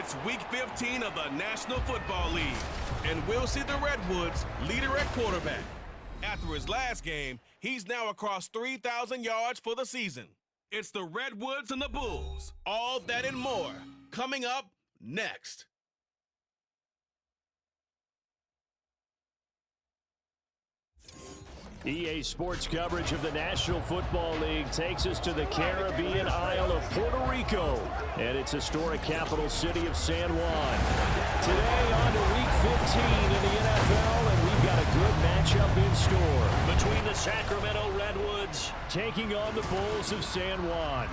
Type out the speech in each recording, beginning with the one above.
It's Week 15 of the National Football League, and we'll see the Redwoods leader at quarterback. After his last game, he's now across 3,000 yards for the season. It's the Redwoods and the Bulls. All that and more coming up next. EA Sports coverage of the National Football League takes us to the Caribbean isle of Puerto Rico and its historic capital city of San Juan. Today on to Week 15 in the NFL, and we've got a good matchup in store between the Sacramento Redwoods taking on the Bulls of San Juan.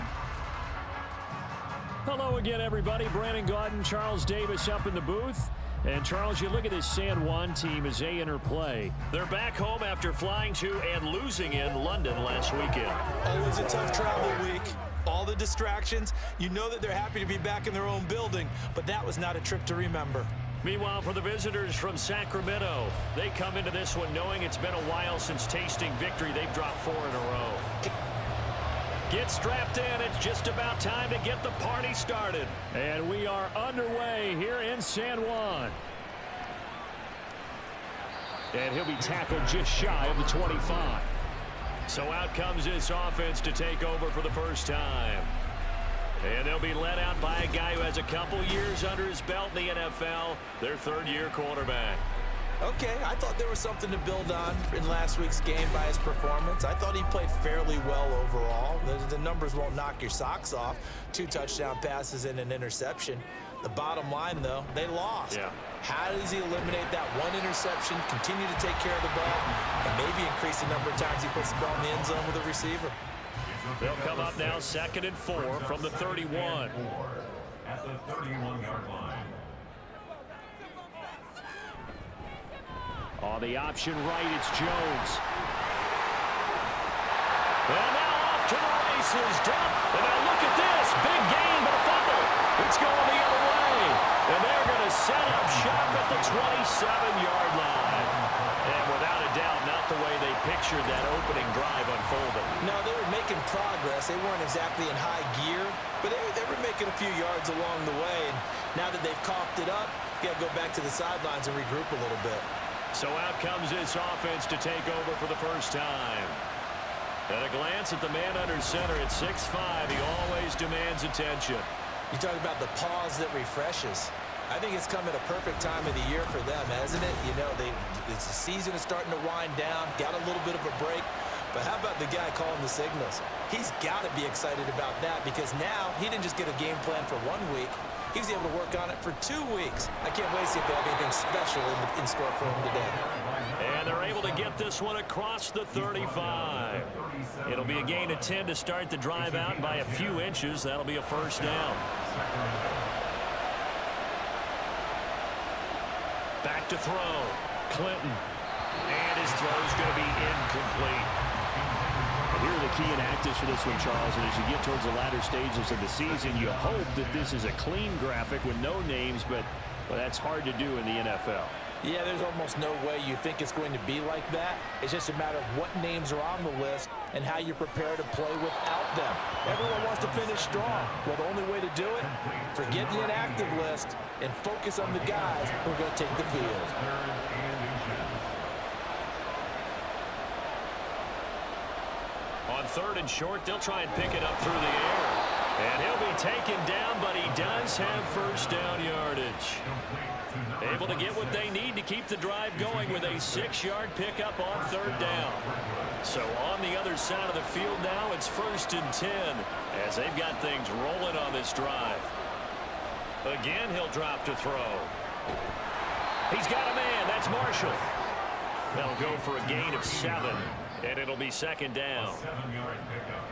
Hello again, everybody. Brandon Gaudin, Charles Davis up in the booth. And, Charles, you look at this San Juan team as they enter play. They're back home after flying to and losing in London last weekend. Always a tough travel week. All the distractions. You know that they're happy to be back in their own building, but that was not a trip to remember. Meanwhile, for the visitors from Sacramento, they come into this one knowing it's been a while since tasting victory. They've dropped 4 in a row. Get strapped in. It's just about time to get the party started. And we are underway here in San Juan. And he'll be tackled just shy of the 25. So out comes this offense to take over for the first time. And they'll be led out by a guy who has a couple years under his belt in the NFL, their third-year quarterback. Okay, I thought there was something to build on in last week's game by his performance. I thought he played fairly well overall. The numbers won't knock your socks off. 2 touchdown passes and an interception. The bottom line, though, they lost. Yeah. How does he eliminate that one interception, continue to take care of the ball, and maybe increase the number of times he puts the ball in the end zone with a receiver? They'll come up now 2nd and 4 from the 31. At the 31-yard line. On the option right, it's Jones. And now off to the races. And now look at this. Big gain, but a fumble. It's going the other way. And they're going to set up shop at the 27-yard line. And without a doubt, not the way they pictured that opening drive unfolding. No, they were making progress. They weren't exactly in high gear, but they were making a few yards along the way. And now that they've coughed it up, you got to go back to the sidelines and regroup a little bit. So out comes this offense to take over for the first time. At a glance at the man under center at 6'5", he always demands attention. You talk about the pause that refreshes. I think it's come at a perfect time of the year for them, hasn't it? You know, the season is starting to wind down, got a little bit of a break. But how about the guy calling the signals? He's got to be excited about that because now he didn't just get a game plan for 1 week. He was able to work on it for 2 weeks. I can't wait to see if they have anything special in store for him today. And they're able to get this one across the 35. It'll be a gain of 10 to start the drive out by a few inches. That'll be a first down. Back to throw. Clinton. And his throw's going to be incomplete. Here are the key inactives for this one, Charles. And as you get towards the latter stages of the season, you hope that this is a clean graphic with no names, but that's hard to do in the NFL. Yeah, there's almost no way you think it's going to be like that. It's just a matter of what names are on the list and how you prepare to play without them. Everyone wants to finish strong. Well, the only way to do it, forget the inactive list and focus on the guys who are going to take the field. On 3rd and short, they'll try and pick it up through the air. And he'll be taken down, but he does have first down yardage. Able to get what they need to keep the drive going with a 6-yard pickup on 3rd down. So on the other side of the field now, it's 1st and 10 as they've got things rolling on this drive. Again, he'll drop to throw. He's got a man. That's Marshall. They'll go for a gain of 7, and it'll be 2nd down. 7-yard pickup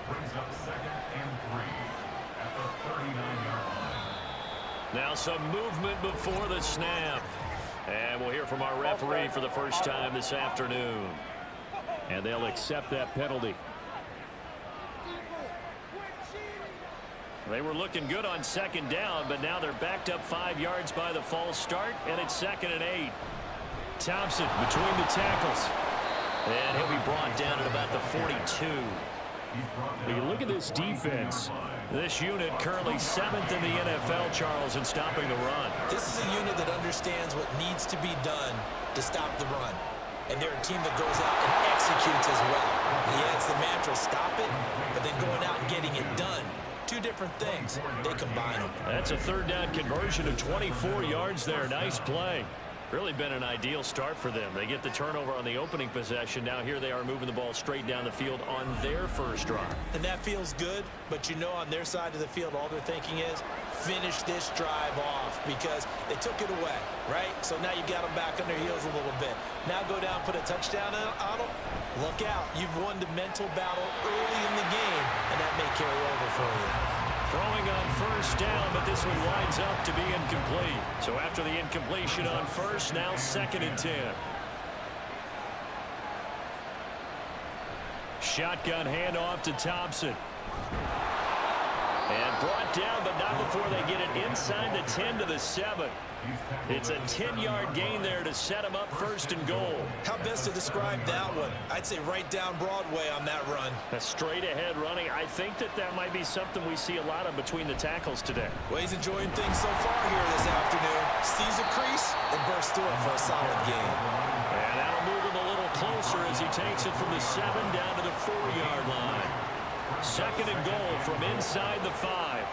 brings up 2nd and 3 at the 39-yard line. Now some movement before the snap. And we'll hear from our referee for the first time this afternoon. And they'll accept that penalty. They were looking good on 2nd down, but now they're backed up 5 yards by the false start, and it's 2nd and 8. Thompson between the tackles. And he'll be brought down at about the 42. When you look at this defense, this unit currently 7th in the NFL, Charles, in stopping the run. This is a unit that understands what needs to be done to stop the run. And they're a team that goes out and executes as well. Yeah, it's the mantra, stop it, but then going out and getting it done. Two different things. They combine them. That's a third down conversion of 24 yards there. Nice play. Really been an ideal start for them. They get the turnover on the opening possession. Now here they are moving the ball straight down the field on their first drive. And that feels good, but you know on their side of the field all they're thinking is finish this drive off because they took it away, right? So now you got them back on their heels a little bit. Now go down, put a touchdown on them. Look out. You've won the mental battle early in the game, and that may carry over for you. Throwing on first down, but this one winds up to be incomplete. So after the incompletion on first, now 2nd and 10. Shotgun handoff to Thompson. And brought down, but not before they get it inside the 10 to the 7. It's a 10-yard gain there to set them up 1st and goal. How best to describe that one? I'd say right down Broadway on that run. A straight-ahead running. I think that might be something we see a lot of between the tackles today. Well, he's enjoying things so far here this afternoon. Sees a crease and bursts through it for a solid game. And that'll move him a little closer as he takes it from the 7 down to the 4-yard line. 2nd and goal from inside the 5.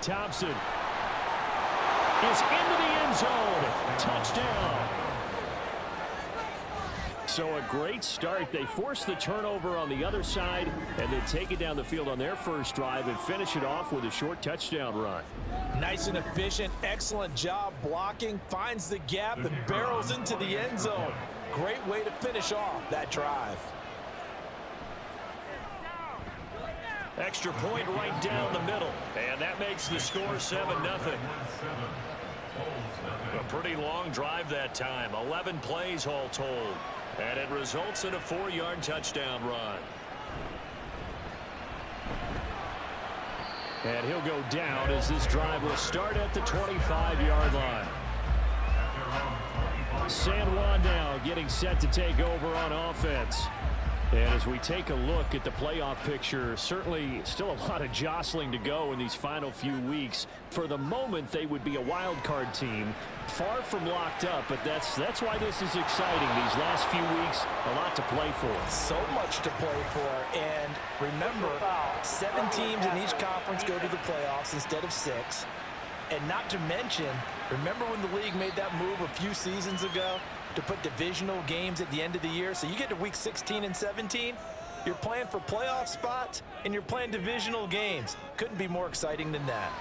Thompson is into the end zone. Touchdown. So a great start. They force the turnover on the other side and then take it down the field on their first drive and finish it off with a short touchdown run. Nice and efficient. Excellent job blocking. Finds the gap and barrels into the end zone. Great way to finish off that drive. Extra point right down the middle. And that makes the score 7-0. A pretty long drive that time. 11 plays all told. And it results in a 4-yard touchdown run. And he'll go down as this drive will start at the 25-yard line. San Juan now getting set to take over on offense. And as we take a look at the playoff picture, certainly still a lot of jostling to go in these final few weeks. For the moment, they would be a wild card team, far from locked up, but that's why this is exciting. These last few weeks, a lot to play for. So much to play for, and remember, 7 teams in each conference go to the playoffs instead of 6. And not to mention, remember when the league made that move a few seasons ago to put divisional games at the end of the year? So you get to week 16 and 17, you're playing for playoff spots, and you're playing divisional games. Couldn't be more exciting than that.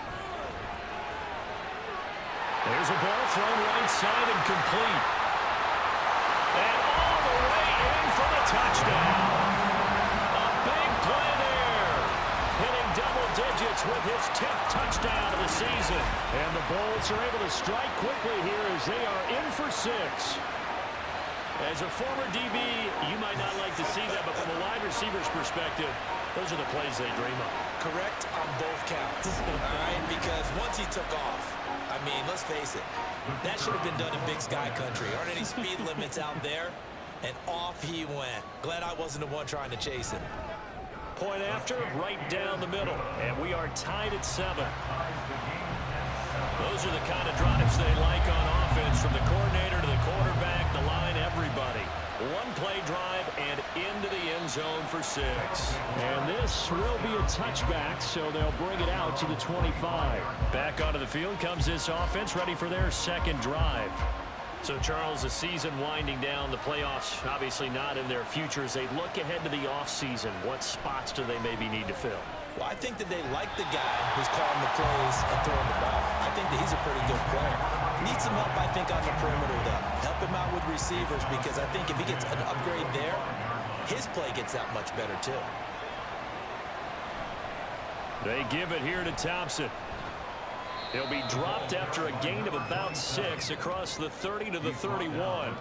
There's a ball thrown right side and complete. And all the way in for the touchdown. A big play there. Hitting double digits with his 10th touchdown of the season. And the Bulls are able to strike quickly here as they are in for 6. As a former DB, you might not like to see that, but from a wide receiver's perspective, those are the plays they dream of. Correct on both counts, all right? Because once he took off, I mean, let's face it, that should have been done in Big Sky Country. Aren't any speed limits out there? And off he went. Glad I wasn't the one trying to chase him. Point after, right down the middle. And we are tied at 7. Those are the kind of drives they like on offense, from the coordinator to the quarterback, the line, everybody. One-play drive and into the end zone for 6. And this will be a touchback, so they'll bring it out to the 25. Back onto the field comes this offense, ready for their second drive. So, Charles, the season winding down, the playoffs obviously not in their future. As they look ahead to the offseason, what spots do they maybe need to fill? Well, I think that they like the guy who's calling the plays and throwing the ball. I think that he's a pretty good player. Needs some help, I think, on the perimeter, though. Help him out with receivers, because I think if he gets an upgrade there, his play gets that much better, too. They give it here to Thompson. He'll be dropped after a gain of about 6 across the 30 to the 31.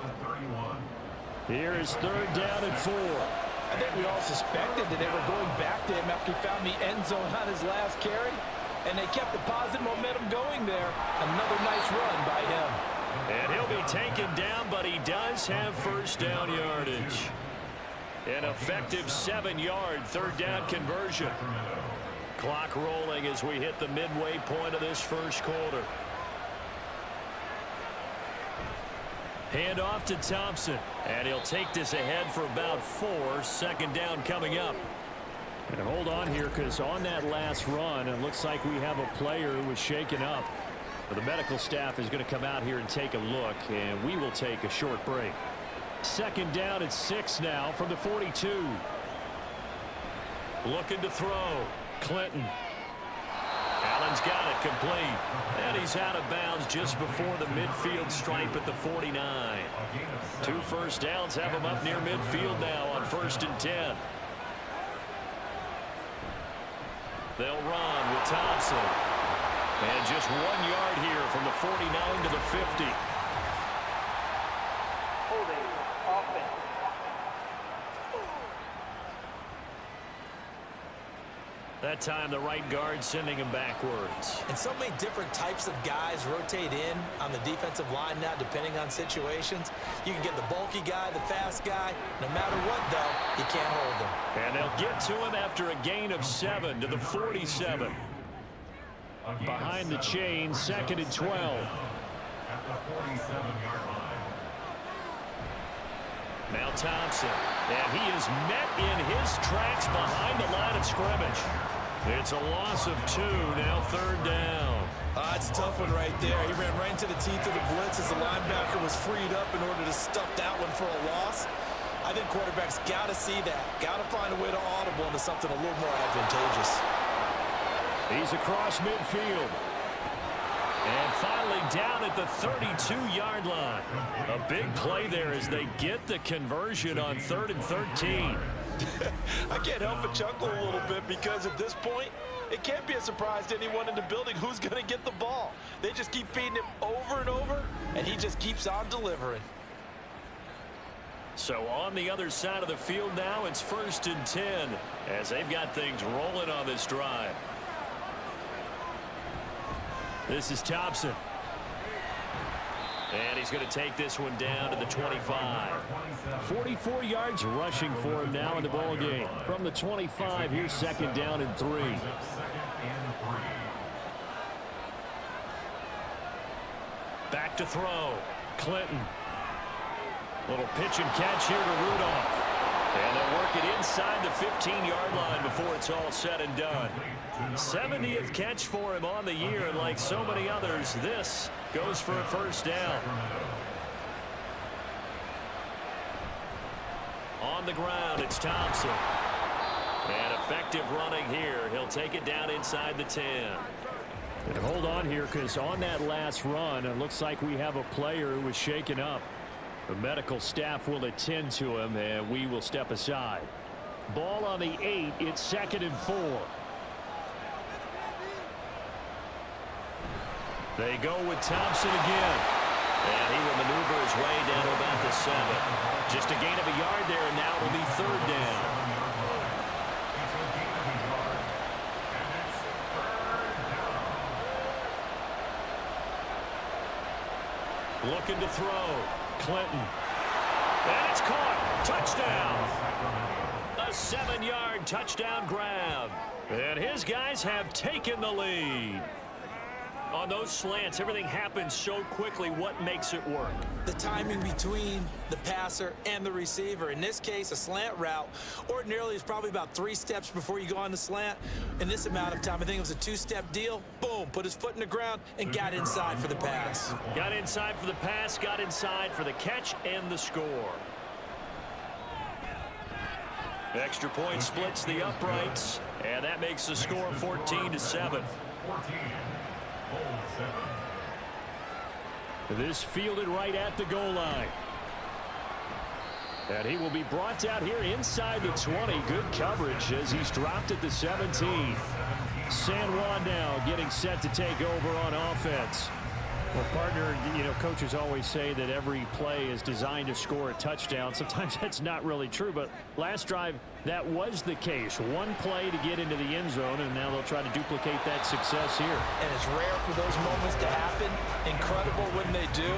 Here is 3rd down and 4. I think we all suspected that they were going back to him after he found the end zone on his last carry, and they kept the positive momentum going there. Another nice run by him. And he'll be taken down, but he does have first down yardage. An effective 7-yard third down conversion. Clock rolling as we hit the midway point of this first quarter. Hand off to Thompson, and he'll take this ahead for about 4. Second down coming up. And hold on here, because on that last run, it looks like we have a player who was shaken up. But the medical staff is going to come out here and take a look, and we will take a short break. Second down at 6 now from the 42. Looking to throw. Clinton. Allen's got it complete. And he's out of bounds just before the midfield stripe at the 49. 2 first downs have him up near midfield now on 1st and 10. They'll run with Thompson. And just 1 yard here from the 49 to the 50. Holding offense. That time the right guard sending him backwards. And so many different types of guys rotate in on the defensive line now, depending on situations. You can get the bulky guy, the fast guy. No matter what, though, you can't hold them. And they'll get to him after a gain of 7 to the 47. Behind the chain, 2nd and 12. At the 47-yard line. Now Thompson, and he is met in his tracks behind the line of scrimmage. It's a loss of 2, now 3rd down. It's a tough one right there. He ran right into the teeth of the blitz as the linebacker was freed up in order to stuff that one for a loss. I think quarterbacks got to see that. Got to find a way to audible into something a little more advantageous. He's across midfield. And finally down at the 32-yard line. A big play there as they get the conversion on 3rd and 13. I can't help but chuckle a little bit because at this point, it can't be a surprise to anyone in the building who's going to get the ball. They just keep feeding him over and over, and he just keeps on delivering. So on the other side of the field now, it's 1st and 10 as they've got things rolling on this drive. This is Thompson. And he's going to take this one down to the 25. 44 yards rushing for him now in the ball game. From the 25, here's 2nd down and 3. Back to throw. Clinton. Little pitch and catch here to Rudolph. And they'll work it inside the 15-yard line before it's all said and done. 70th catch for him on the year, and like so many others, this goes for a 1st down. On the ground, it's Thompson. And effective running here. He'll take it down inside the 10. And hold on here, because on that last run, it looks like we have a player who was shaken up. The medical staff will attend to him, and we will step aside. Ball on the 8. It's 2nd and 4. They go with Thompson again. And he will maneuver his way down to about the 7. Just a gain of a yard there, and now it'll be 3rd down. Looking to throw. Clinton. And it's caught. Touchdown. A 7-yard touchdown grab. And his guys have taken the lead. On those slants, everything happens so quickly. What makes it work? The timing between the passer and the receiver. In this case, a slant route ordinarily is probably about 3 steps before you go on the slant. In this amount of time, I think it was a 2-step deal. Boom, put his foot in the ground and got inside for the pass. Got inside for the pass, got inside for the catch and the score. Extra point splits the uprights, and that makes the score 14-7. This fielded right at the goal line. And he will be brought out here inside the 20. Good coverage as he's dropped at the 17. San Juan now getting set to take over on offense. Well, partner, you know, coaches always say that every play is designed to score a touchdown. Sometimes that's not really true, but last drive, that was the case. One play to get into the end zone, and now they'll try to duplicate that success here. And it's rare for those moments to happen. Incredible when they do.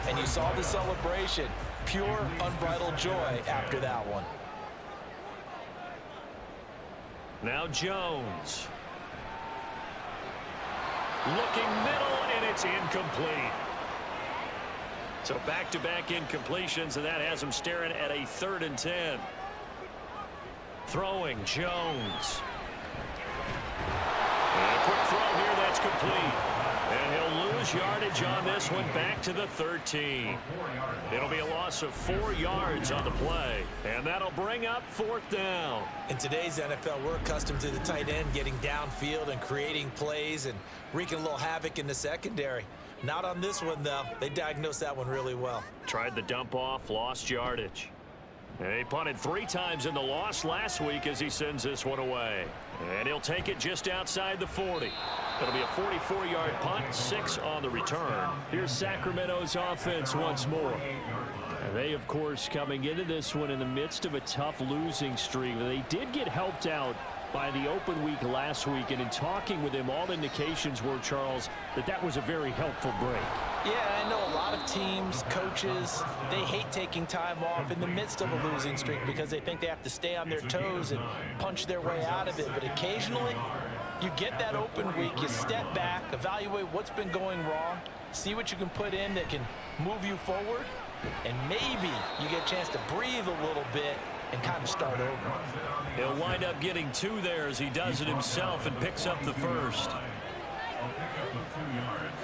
And you saw the celebration. Pure, unbridled joy after that one. Now Jones. Looking middle, and it's incomplete. So back-to-back incompletions, and that has him staring at a 3rd and 10. Throwing, Jones. And a quick throw here, that's complete. And he'll lose yardage on this one, back to the 13. It'll be a loss of 4 yards on the play, and that'll bring up 4th down. In today's NFL, we're accustomed to the tight end getting downfield and creating plays and wreaking a little havoc in the secondary. Not on this one, though. They diagnosed that one really well. Tried the dump off, lost yardage. And he punted 3 times in the loss last week as he sends this one away. And he'll take it just outside the 40. It'll be a 44-yard punt, 6 on the return. Here's Sacramento's offense once more. And they, of course, coming into this one in the midst of a tough losing streak. They did get helped out by the open week last week, and in talking with him, all indications were, Charles, that was a very helpful break. Yeah, I know a lot of teams, coaches, they hate taking time off in the midst of a losing streak because they think they have to stay on their toes and punch their way out of it. But occasionally, you get that open week, you step back, evaluate what's been going wrong, see what you can put in that can move you forward, and maybe you get a chance to breathe a little bit and kind of start over. He'll wind up getting 2 there as he does it himself and picks up the first. A pickup of 2 yards.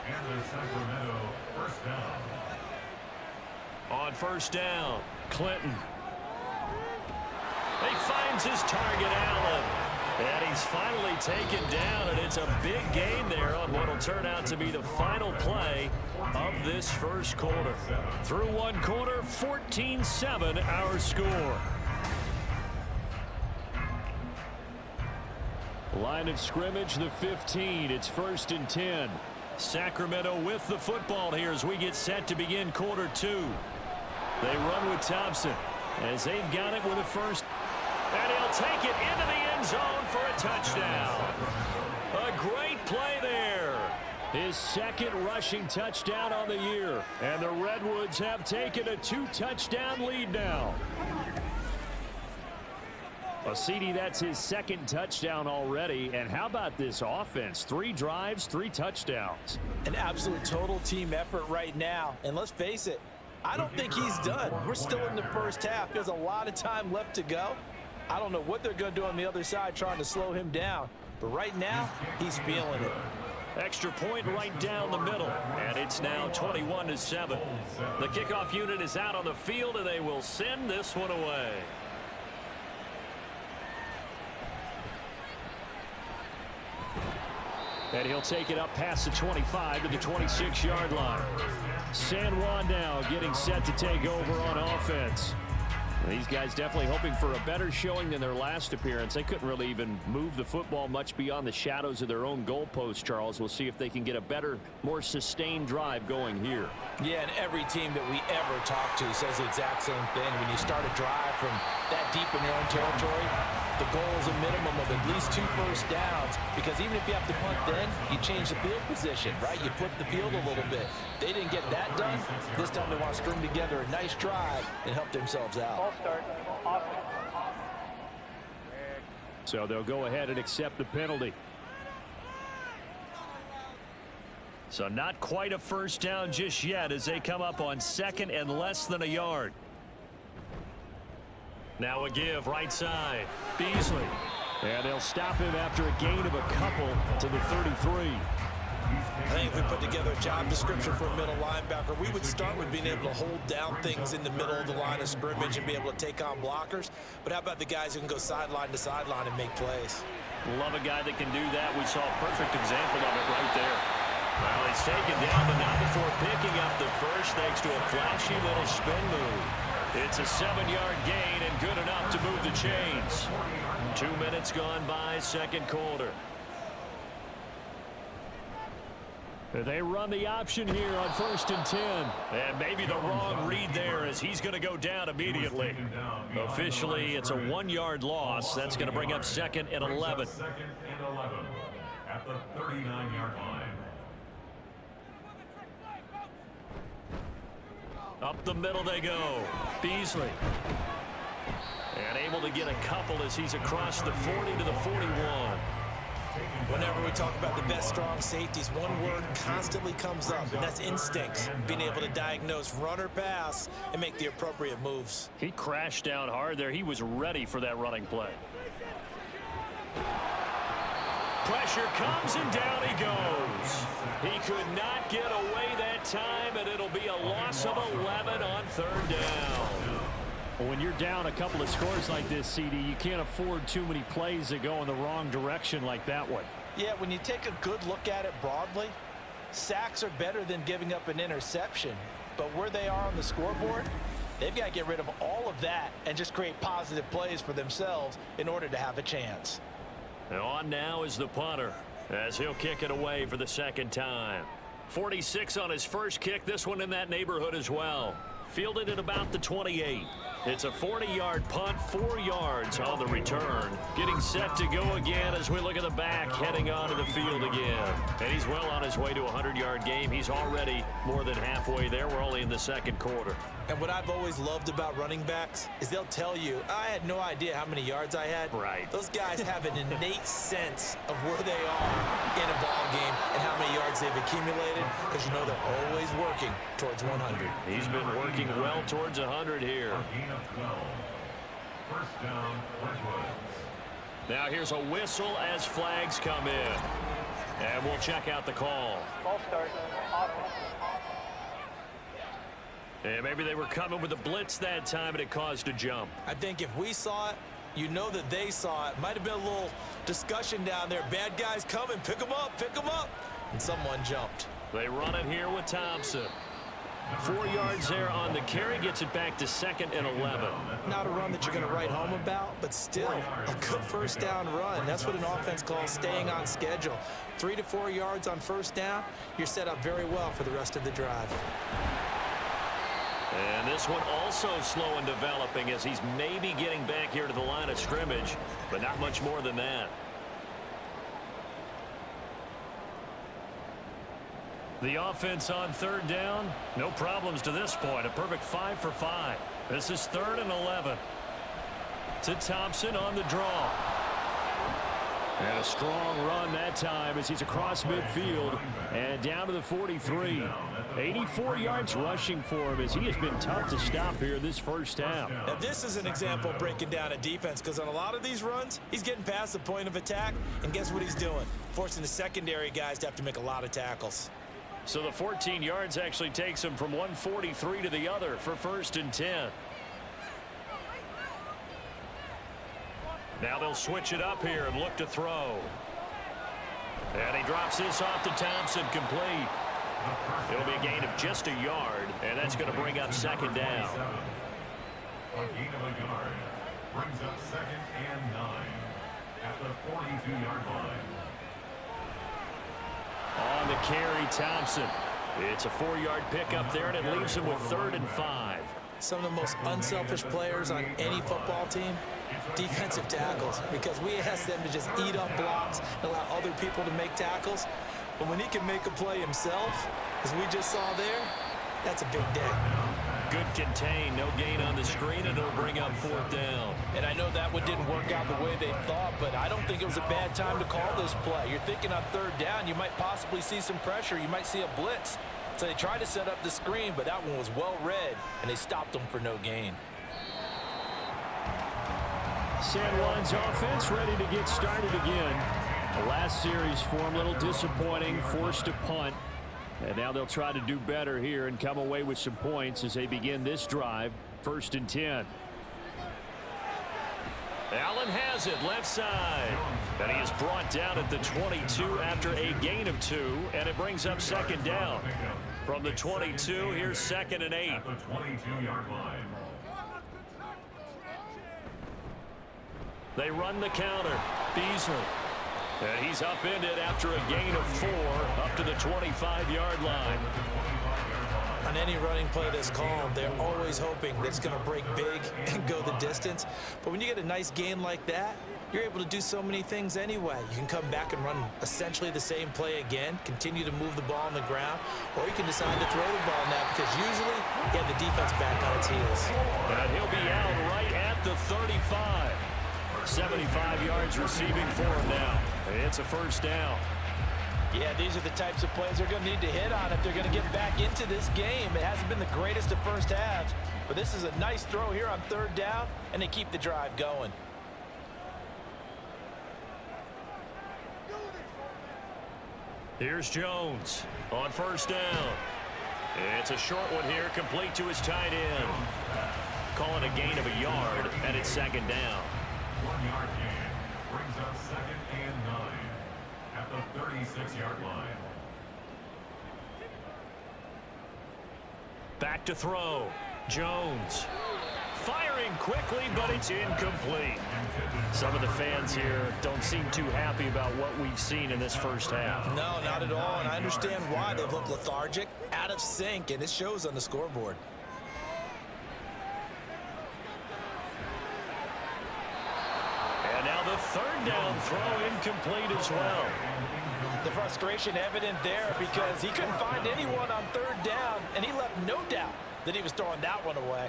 And the Sacramento first down. On first down, Clinton. He finds his target, Allen. And he's finally taken down, and it's a big gain there on what will turn out to be the final play of this first quarter. Through 1 quarter, 14-7 our score. Line of scrimmage, the 15. It's 1st and 10. Sacramento with the football here as we get set to begin quarter 2. They run with Thompson as they've got it with a first. And he'll take it into the end zone for a touchdown. A great play there. His 2nd rushing touchdown on the year. And the Redwoods have taken a 2-touchdown lead now. Well, CD, that's his 2nd touchdown already. And how about this offense? 3 drives, 3 touchdowns. An absolute total team effort right now. And let's face it, I don't think he's done. We're still in the first half. There's a lot of time left to go. I don't know what they're going to do on the other side trying to slow him down. But right now, he's feeling it. Extra point right down the middle. And it's now 21-7. The kickoff unit is out on the field, and they will send this one away. And he'll take it up past the 25 to the 26-yard line. San Juan now getting set to take over on offense. These guys definitely hoping for a better showing than their last appearance. They couldn't really even move the football much beyond the shadows of their own goalpost, Charles. We'll see if they can get a better, more sustained drive going here. Yeah, and every team that we ever talk to says the exact same thing. When you start a drive from that deep in your own territory, the goal is a minimum of at least 2 first downs, because even if you have to punt then, you change the field position, right? You flip the field a little bit. They didn't get that done. This time they want to string together a nice drive and help themselves out. Ball start. Offense. So they'll go ahead and accept the penalty. So not quite a first down just yet as they come up on 2nd and less than a yard. Now a give right side. Beasley. And they'll stop him after a gain of a couple to the 33. I think if we put together a job description for a middle linebacker, we would start with being able to hold down things in the middle of the line of scrimmage and be able to take on blockers. But how about the guys who can go sideline to sideline and make plays? Love a guy that can do that. We saw a perfect example of it right there. Well, he's taken down, but not before picking up the first thanks to a flashy little spin move. It's a 7-yard gain and good enough to move the chains. 2 minutes gone by, 2nd quarter. They run the option here on 1st and 10. And maybe the wrong read there as he's going to go down immediately. Officially, it's a 1-yard loss. That's going to bring up 2nd and 11. 2nd and 11 at the 39-yard line. Up the middle they go. Beasley. And able to get a couple as he's across the 40 to the 41. Whenever we talk about the best strong safeties, one word constantly comes up, and that's instincts. Being able to diagnose run or pass and make the appropriate moves. He crashed down hard there. He was ready for that running play. Pressure comes and down he goes. He could not get away that time, and it'll be a loss of 11 on third down. When you're down a couple of scores like this, CD, you can't afford too many plays that go in the wrong direction like that one. Yeah, when you take a good look at it broadly, sacks are better than giving up an interception. But where they are on the scoreboard, they've got to get rid of all of that and just create positive plays for themselves in order to have a chance. And on now is the punter as he'll kick it away for the second time. 46 on his first kick, this one in that neighborhood as well. Fielded at about the 28. It's a 40-yard punt, 4 yards on the return. Getting set to go again as we look at the back, heading onto the field again. And he's well on his way to a 100-yard game. He's already more than halfway there. We're only in the second quarter. And what I've always loved about running backs is they'll tell you, I had no idea how many yards I had. Right. Those guys have an innate sense of where they are in a ball game and how many yards they've accumulated, because you know they're always working towards 100. He's been working well towards 100 here. Gain of 12. First down, Redwoods. Now here's a whistle as flags come in. And we'll check out the call. Ball start. Offense. And maybe they were coming with a blitz that time and it caused a jump. I think if we saw it, you know that they saw it. Might have been a little discussion down there. Bad guys coming. Pick them up. Pick them up. And someone jumped. They run it here with Thompson. 4 yards there on the carry, gets it back to 2nd and 11. Not a run that you're going to write home about, but still a good first down run. That's what an offense calls staying on schedule. 3 to 4 yards on first down, you're set up very well for the rest of the drive. And this one also slow in developing as he's maybe getting back here to the line of scrimmage, but not much more than that. The offense on third down, no problems to this point. A perfect 5 for 5. This is 3rd and 11. To Thompson on the draw. And a strong run that time as he's across midfield and down to the 43. 84 yards rushing for him as he has been tough to stop here this first half. Now this is an example of breaking down a defense, because on a lot of these runs, he's getting past the point of attack, and guess what he's doing? Forcing the secondary guys to have to make a lot of tackles. So the 14 yards actually takes him from 143 to the other for 1st and 10. Now they'll switch it up here and look to throw. And he drops this off to Thompson, complete. It'll be a gain of just a yard, and that's going to bring up 2nd down. A gain of a yard brings up 2nd and 9 at the 42-yard line. On the carry, Thompson. It's a 4-yard pickup there, and it leaves him with 3rd and 5. Some of the most unselfish players on any football team, defensive tackles, because we ask them to just eat up blocks and allow other people to make tackles. But when he can make a play himself, as we just saw there, that's a big day. Good contain, no gain on the screen, and it'll bring up 4th down. And I know that one didn't work out the way they thought, but I don't think it was a bad time to call this play. You're thinking on 3rd down, you might possibly see some pressure. You might see a blitz. So they tried to set up the screen, but that one was well read, and they stopped them for no gain. San Juan's offense ready to get started again. The last series for him, a little disappointing, forced to punt. And now they'll try to do better here and come away with some points as they begin this drive. 1st and 10. Allen has it left side. And he is brought down at the 22 after a gain of 2. And it brings up 2nd down. From the 22, here's 2nd and 8. At the 22-yard line. They run the counter. Beasley. And he's upended after a gain of 4 up to the 25-yard line. On any running play that's called, they're always hoping that it's going to break big and go the distance. But when you get a nice gain like that, you're able to do so many things anyway. You can come back and run essentially the same play again, continue to move the ball on the ground, or you can decide to throw the ball now because usually you have the defense back on its heels. And he'll be out right at the 35. 75 yards receiving for him now. It's a first down. Yeah, these are the types of plays they're going to need to hit on if they're going to get back into this game. It hasn't been the greatest of first halves, but this is a nice throw here on third down, and they keep the drive going. Here's Jones on first down. It's a short one here, complete to his tight end. Calling a gain of a yard, and it's second down. 1 yard gain brings up second and 9 at the 36-yard line. Back to throw. Jones. Firing quickly, but it's incomplete. Some of the fans here don't seem too happy about what we've seen in this first half. No, not at all, and I understand why. They've looked lethargic, out of sync, and it shows on the scoreboard. And now the third down throw incomplete as well. The frustration evident there because he couldn't find anyone on third down, and he left no doubt that he was throwing that one away.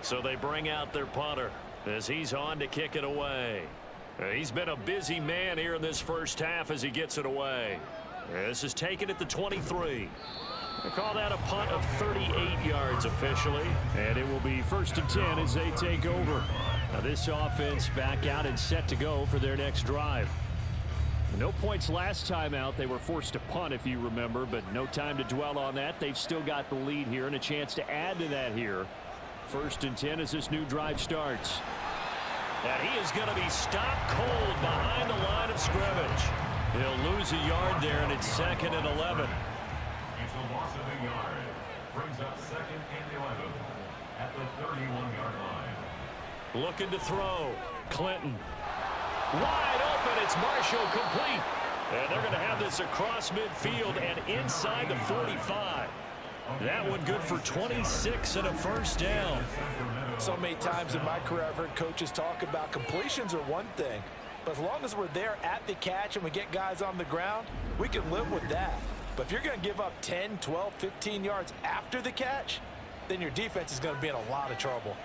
So they bring out their punter as he's on to kick it away. He's been a busy man here in this first half as he gets it away. This is taken at the 23. They call that a punt of 38 yards officially. And it will be 1st and 10 as they take over. Now this offense back out and set to go for their next drive. No points last time out. They were forced to punt, if you remember, but no time to dwell on that. They've still got the lead here and a chance to add to that here. 1st and 10 as this new drive starts. And he is going to be stopped cold behind the line of scrimmage. He'll lose a yard there, and it's 2nd and 11. It's a loss of a yard. Brings up second and 11 at the 31-yard line. Looking to throw. Clinton. Wide open. It's Marshall complete. And they're going to have this across midfield and inside the 45. That one good for 26 and a first down. So many times in my career I've heard coaches talk about completions are one thing, but as long as we're there at the catch and we get guys on the ground, we can live with that. But if you're going to give up 10, 12, 15 yards after the catch, then your defense is going to be in a lot of trouble.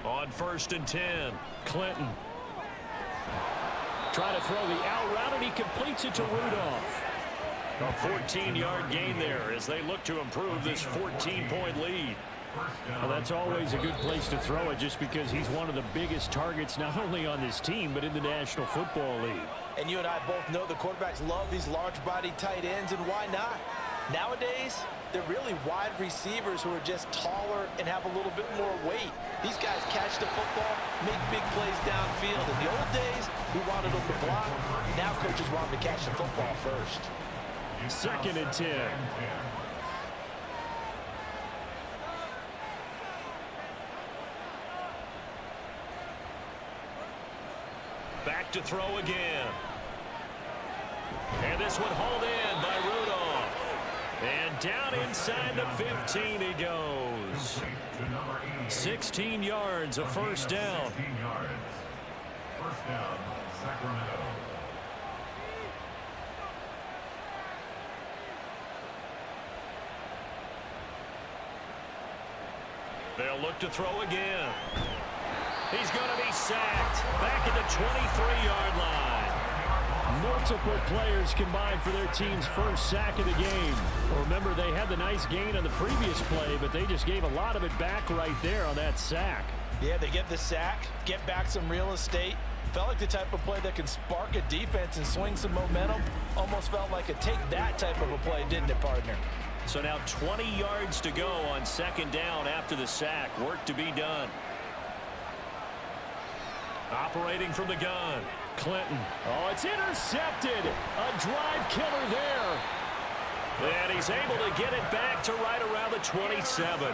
On 1st and 10, Clinton. Trying to throw the out route, and he completes it to Rudolph. A 14-yard gain there as they look to improve this 14-point lead. Well, that's always a good place to throw it just because he's one of the biggest targets not only on this team but in the National Football League. And you and I both know the quarterbacks love these large-bodied tight ends, and why not? Nowadays, they're really wide receivers who are just taller and have a little bit more weight. These guys catch the football, make big plays downfield. In the old days, we wanted them to block. Now coaches want them to catch the football first. 2nd and 10. Back to throw again. And this one hauled in by Rudolph. And down inside the 15 he goes. 16 yards, a first down. 16 yards. First down, Sacramento. They'll look to throw again. He's going to be sacked back at the 23-yard line. Multiple players combined for their team's first sack of the game. Remember, they had the nice gain on the previous play, but they just gave a lot of it back right there on that sack. Yeah, they get the sack, get back some real estate. Felt like the type of play that can spark a defense and swing some momentum. Almost felt like a take that type of a play, didn't it, partner? So now 20 yards to go on 2nd down after the sack. Work to be done. Operating from the gun, Clinton. Oh, it's intercepted. A drive killer there. And he's able to get it back to right around the 27.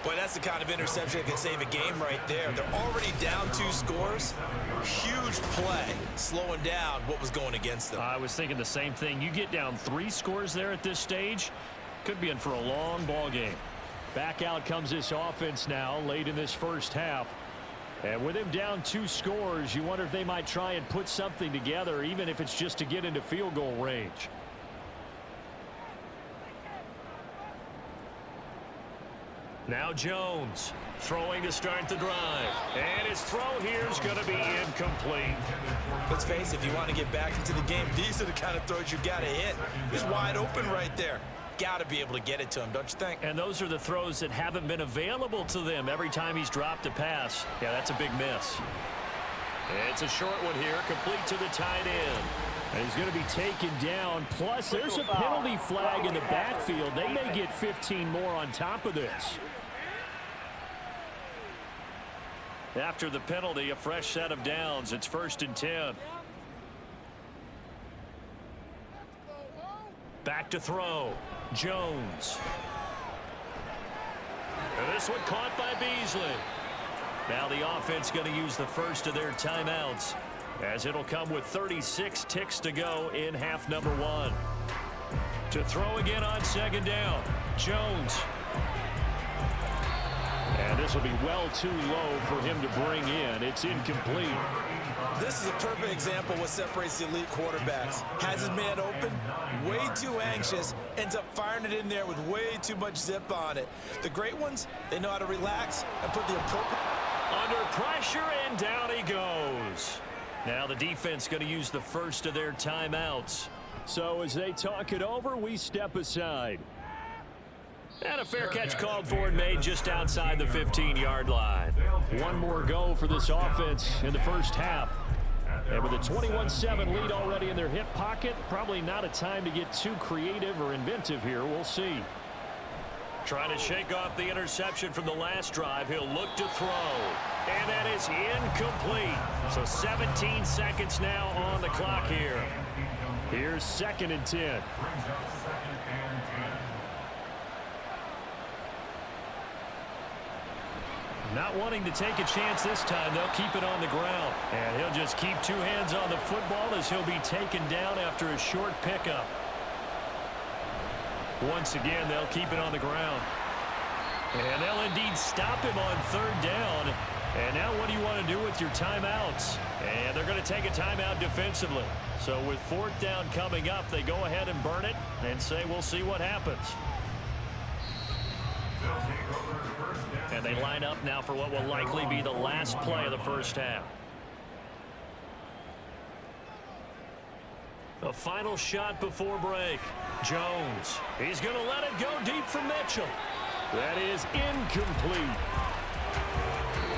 Boy, that's the kind of interception that can save a game right there. They're already down 2 scores. Huge play, slowing down what was going against them. I was thinking the same thing. You get down 3 scores there at this stage, could be in for a long ball game. Back out comes this offense now late in this first half. And with him down 2 scores, you wonder if they might try and put something together, even if it's just to get into field goal range. Now Jones throwing to start the drive. And his throw here is going to be incomplete. Let's face it, if you want to get back into the game, these are the kind of throws you got to hit. He's wide open right there. Got to be able to get it to him, don't you think? And those are the throws that haven't been available to them every time he's dropped a pass. Yeah, that's a big miss. It's a short one here, complete to the tight end. And he's going to be taken down. Plus, there's a penalty flag in the backfield. They may get 15 more on top of this. After the penalty, a fresh set of downs. It's 1st and 10. Back to throw. Jones. And this one caught by Beasley. Now the offense going to use the first of their timeouts, as it'll come with 36 ticks to go in half number 1. To throw again on 2nd down. Jones. And this will be well too low for him to bring in. It's incomplete. This is a perfect example of what separates the elite quarterbacks. Has his man open, way too anxious, ends up firing it in there with way too much zip on it. The great ones, they know how to relax and put the appropriate... Under pressure, and down he goes. Now the defense going to use the first of their timeouts. So as they talk it over, we step aside. And a fair catch called for and made just outside the 15-yard line. One more go for this offense in the first half. And with a 21-7 lead already in their hip pocket, probably not a time to get too creative or inventive here. We'll see. Trying to shake off the interception from the last drive. He'll look to throw. And that is incomplete. So 17 seconds now on the clock here. Here's 2nd and 10. Not wanting to take a chance this time, they'll keep it on the ground. And he'll just keep 2 hands on the football as he'll be taken down after a short pickup. Once again, they'll keep it on the ground. And they'll indeed stop him on 3rd down. And now what do you want to do with your timeouts? And they're going to take a timeout defensively. So with 4th down coming up, they go ahead and burn it and say we'll see what happens. And they line up now for what will likely be the last play of the first half. The final shot before break. Jones. He's going to let it go deep for Mitchell. That is incomplete.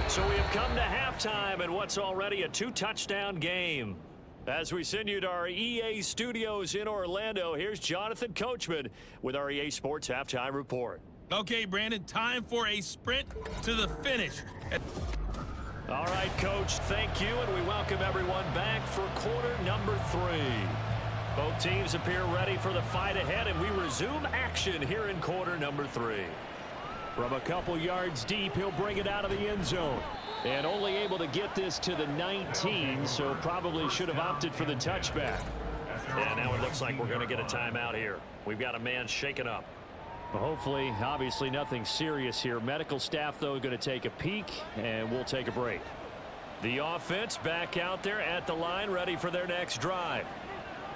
So we have come to halftime in what's already a 2-touchdown game. As we send you to our EA studios in Orlando, here's Jonathan Coachman with our EA Sports Halftime Report. Okay, Brandon, time for a sprint to the finish. All right, Coach, thank you, and we welcome everyone back for quarter number 3. Both teams appear ready for the fight ahead, and we resume action here in quarter number 3. From a couple yards deep, he'll bring it out of the end zone. And only able to get this to the 19, so probably should have opted for the touchback. And now it looks like we're going to get a timeout here. We've got a man shaken up. Well, hopefully, obviously nothing serious here. Medical staff, though, going to take a peek, and we'll take a break. The offense back out there at the line, ready for their next drive.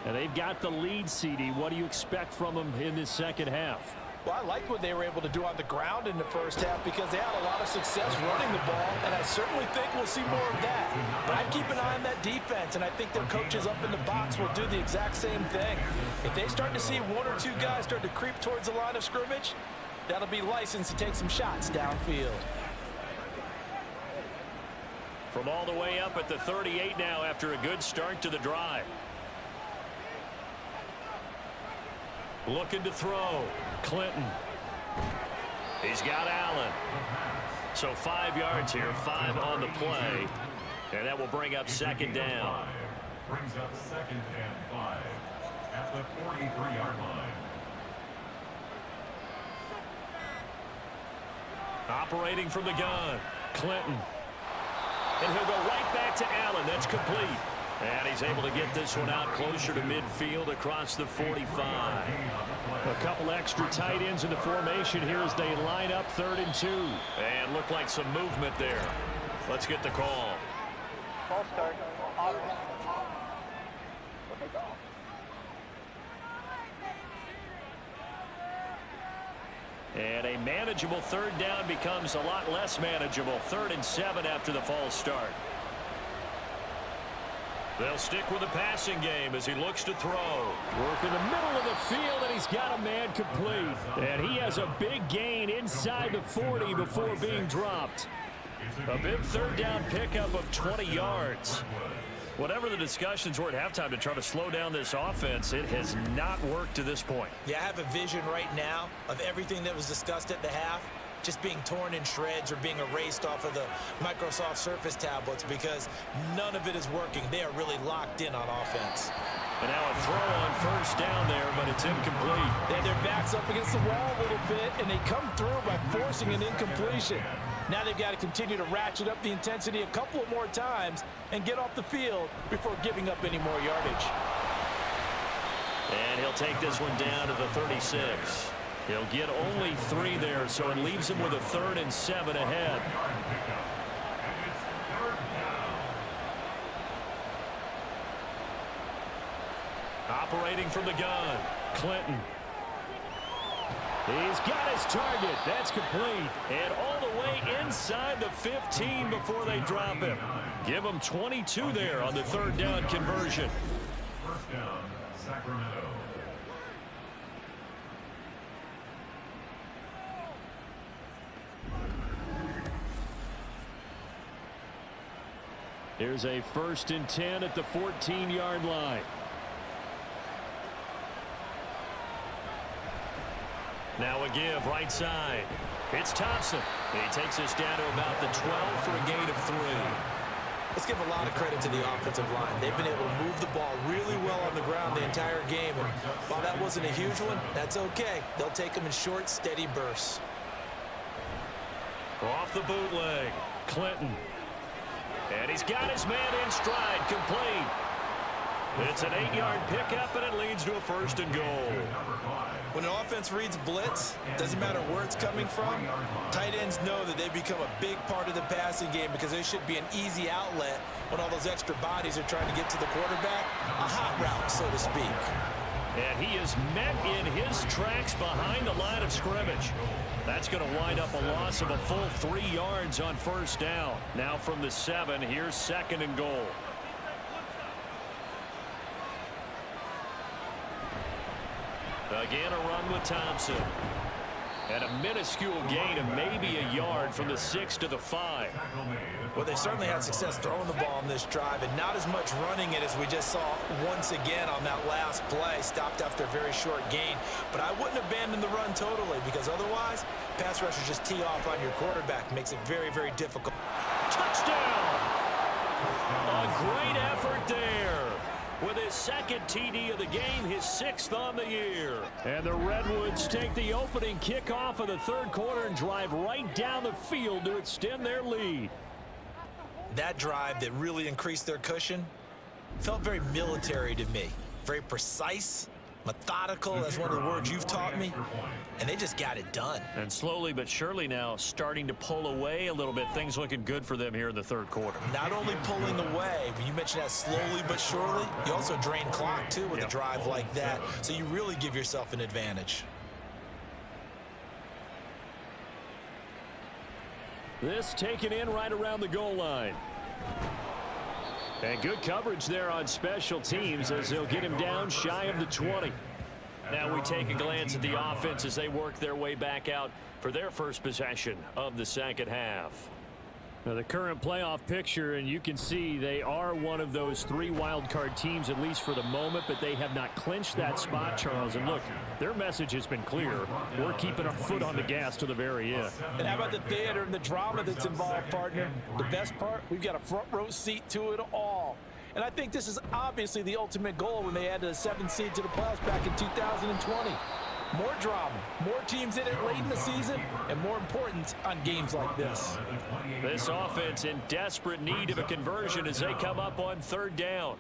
And they've got the lead, CD. What do you expect from them in this second half? Well, I liked what they were able to do on the ground in the first half because they had a lot of success running the ball, and I certainly think we'll see more of that. But I'd keep an eye on that defense, and I think their coaches up in the box will do the exact same thing. If they start to see 1 or 2 guys start to creep towards the line of scrimmage, that'll be licensed to take some shots downfield. From all the way up at the 38 now after a good start to the drive. Looking to throw. Clinton. He's got Allen. So 5 yards here, 5 on the play. And that will bring up 2nd down. Brings up 2nd and 5 at the 43-yard line. Operating from the gun. Clinton. And he'll go right back to Allen. That's complete. And he's able to get this one out closer to midfield across the 45. A couple extra tight ends in the formation here as they line up 3rd and 2. And look like some movement there. Let's get the call. Ball start. Offense. And a manageable third down becomes a lot less manageable. 3rd and 7 after the false start. They'll stick with the passing game as he looks to throw. Work in the middle of the field, and he's got a man complete. And he has a big gain inside the 40 before being dropped. A big third down pickup of 20 yards. Whatever the discussions were at halftime to try to slow down this offense, it has not worked to this point. Yeah, I have a vision right now of everything that was discussed at the half just being torn in shreds or being erased off of the Microsoft Surface tablets because none of it is working. They are really locked in on offense. And now a throw on 1st down there, but it's incomplete. They have their backs up against the wall a little bit, and they come through by forcing an incompletion. Now they've got to continue to ratchet up the intensity a couple of more times and get off the field before giving up any more yardage. And he'll take this one down to the 36. He'll get only 3 there, so it leaves him with a 3rd and 7 ahead. Operating from the gun, Clinton. He's got his target. That's complete. And all the way inside the 15 before they drop him. Give him 22 there on the 3rd down conversion. 1st down, Sacramento. Here's a 1st and 10 at the 14-yard line. Now a give right side. It's Thompson. He takes us down to about the 12 for a gain of 3. Let's give a lot of credit to the offensive line. They've been able to move the ball really well on the ground the entire game. And while that wasn't a huge one, that's okay. They'll take them in short, steady bursts. Off the bootleg, Clinton. And he's got his man in stride, complete. It's an 8-yard pickup, and it leads to a 1st and goal. When an offense reads blitz, doesn't matter where it's coming from, tight ends know that they become a big part of the passing game because they should be an easy outlet when all those extra bodies are trying to get to the quarterback. A hot route, so to speak. And he is met in his tracks behind the line of scrimmage. That's going to wind up a loss of a full 3 yards on 1st down. Now from the 7, here's 2nd and goal. Again, a run with Thompson. And a minuscule gain of maybe a yard from the 6 to the 5. Well, they certainly had success throwing the ball on this drive and not as much running it as we just saw once again on that last play. Stopped after a very short gain. But I wouldn't abandon the run totally because otherwise, pass rushers just tee off on your quarterback. Makes it very, very difficult. Touchdown! A great effort there. With his 2nd TD of the game, his 6th on the year. And the Redwoods take the opening kickoff of the 3rd quarter and drive right down the field to extend their lead. That drive that really increased their cushion felt very military to me. Very precise, methodical, that's one of the words you've taught me. And they just got it done. And slowly but surely now starting to pull away a little bit. Things looking good for them here in the 3rd quarter. Not only pulling away, but you mentioned that slowly but surely. You also drain clock, too, with a drive like that. So you really give yourself an advantage. This taken in right around the goal line. And good coverage there on special teams as they'll get him down shy of the 20. Now we take a glance at the offense as they work their way back out for their first possession of the 2nd half. Now the current playoff picture, and you can see they are one of those 3 wild card teams, at least for the moment, but they have not clinched that spot, Charles. And look, their message has been clear. We're keeping our foot on the gas to the very end. And how about the theater and the drama that's involved, partner? The best part, we've got a front row seat to it all. And I think this is obviously the ultimate goal when they added a 7th seed to the playoffs back in 2020. More drama, more teams in it late in the season, and more importance on games like this. This offense in desperate need of a conversion as they come up on 3rd down.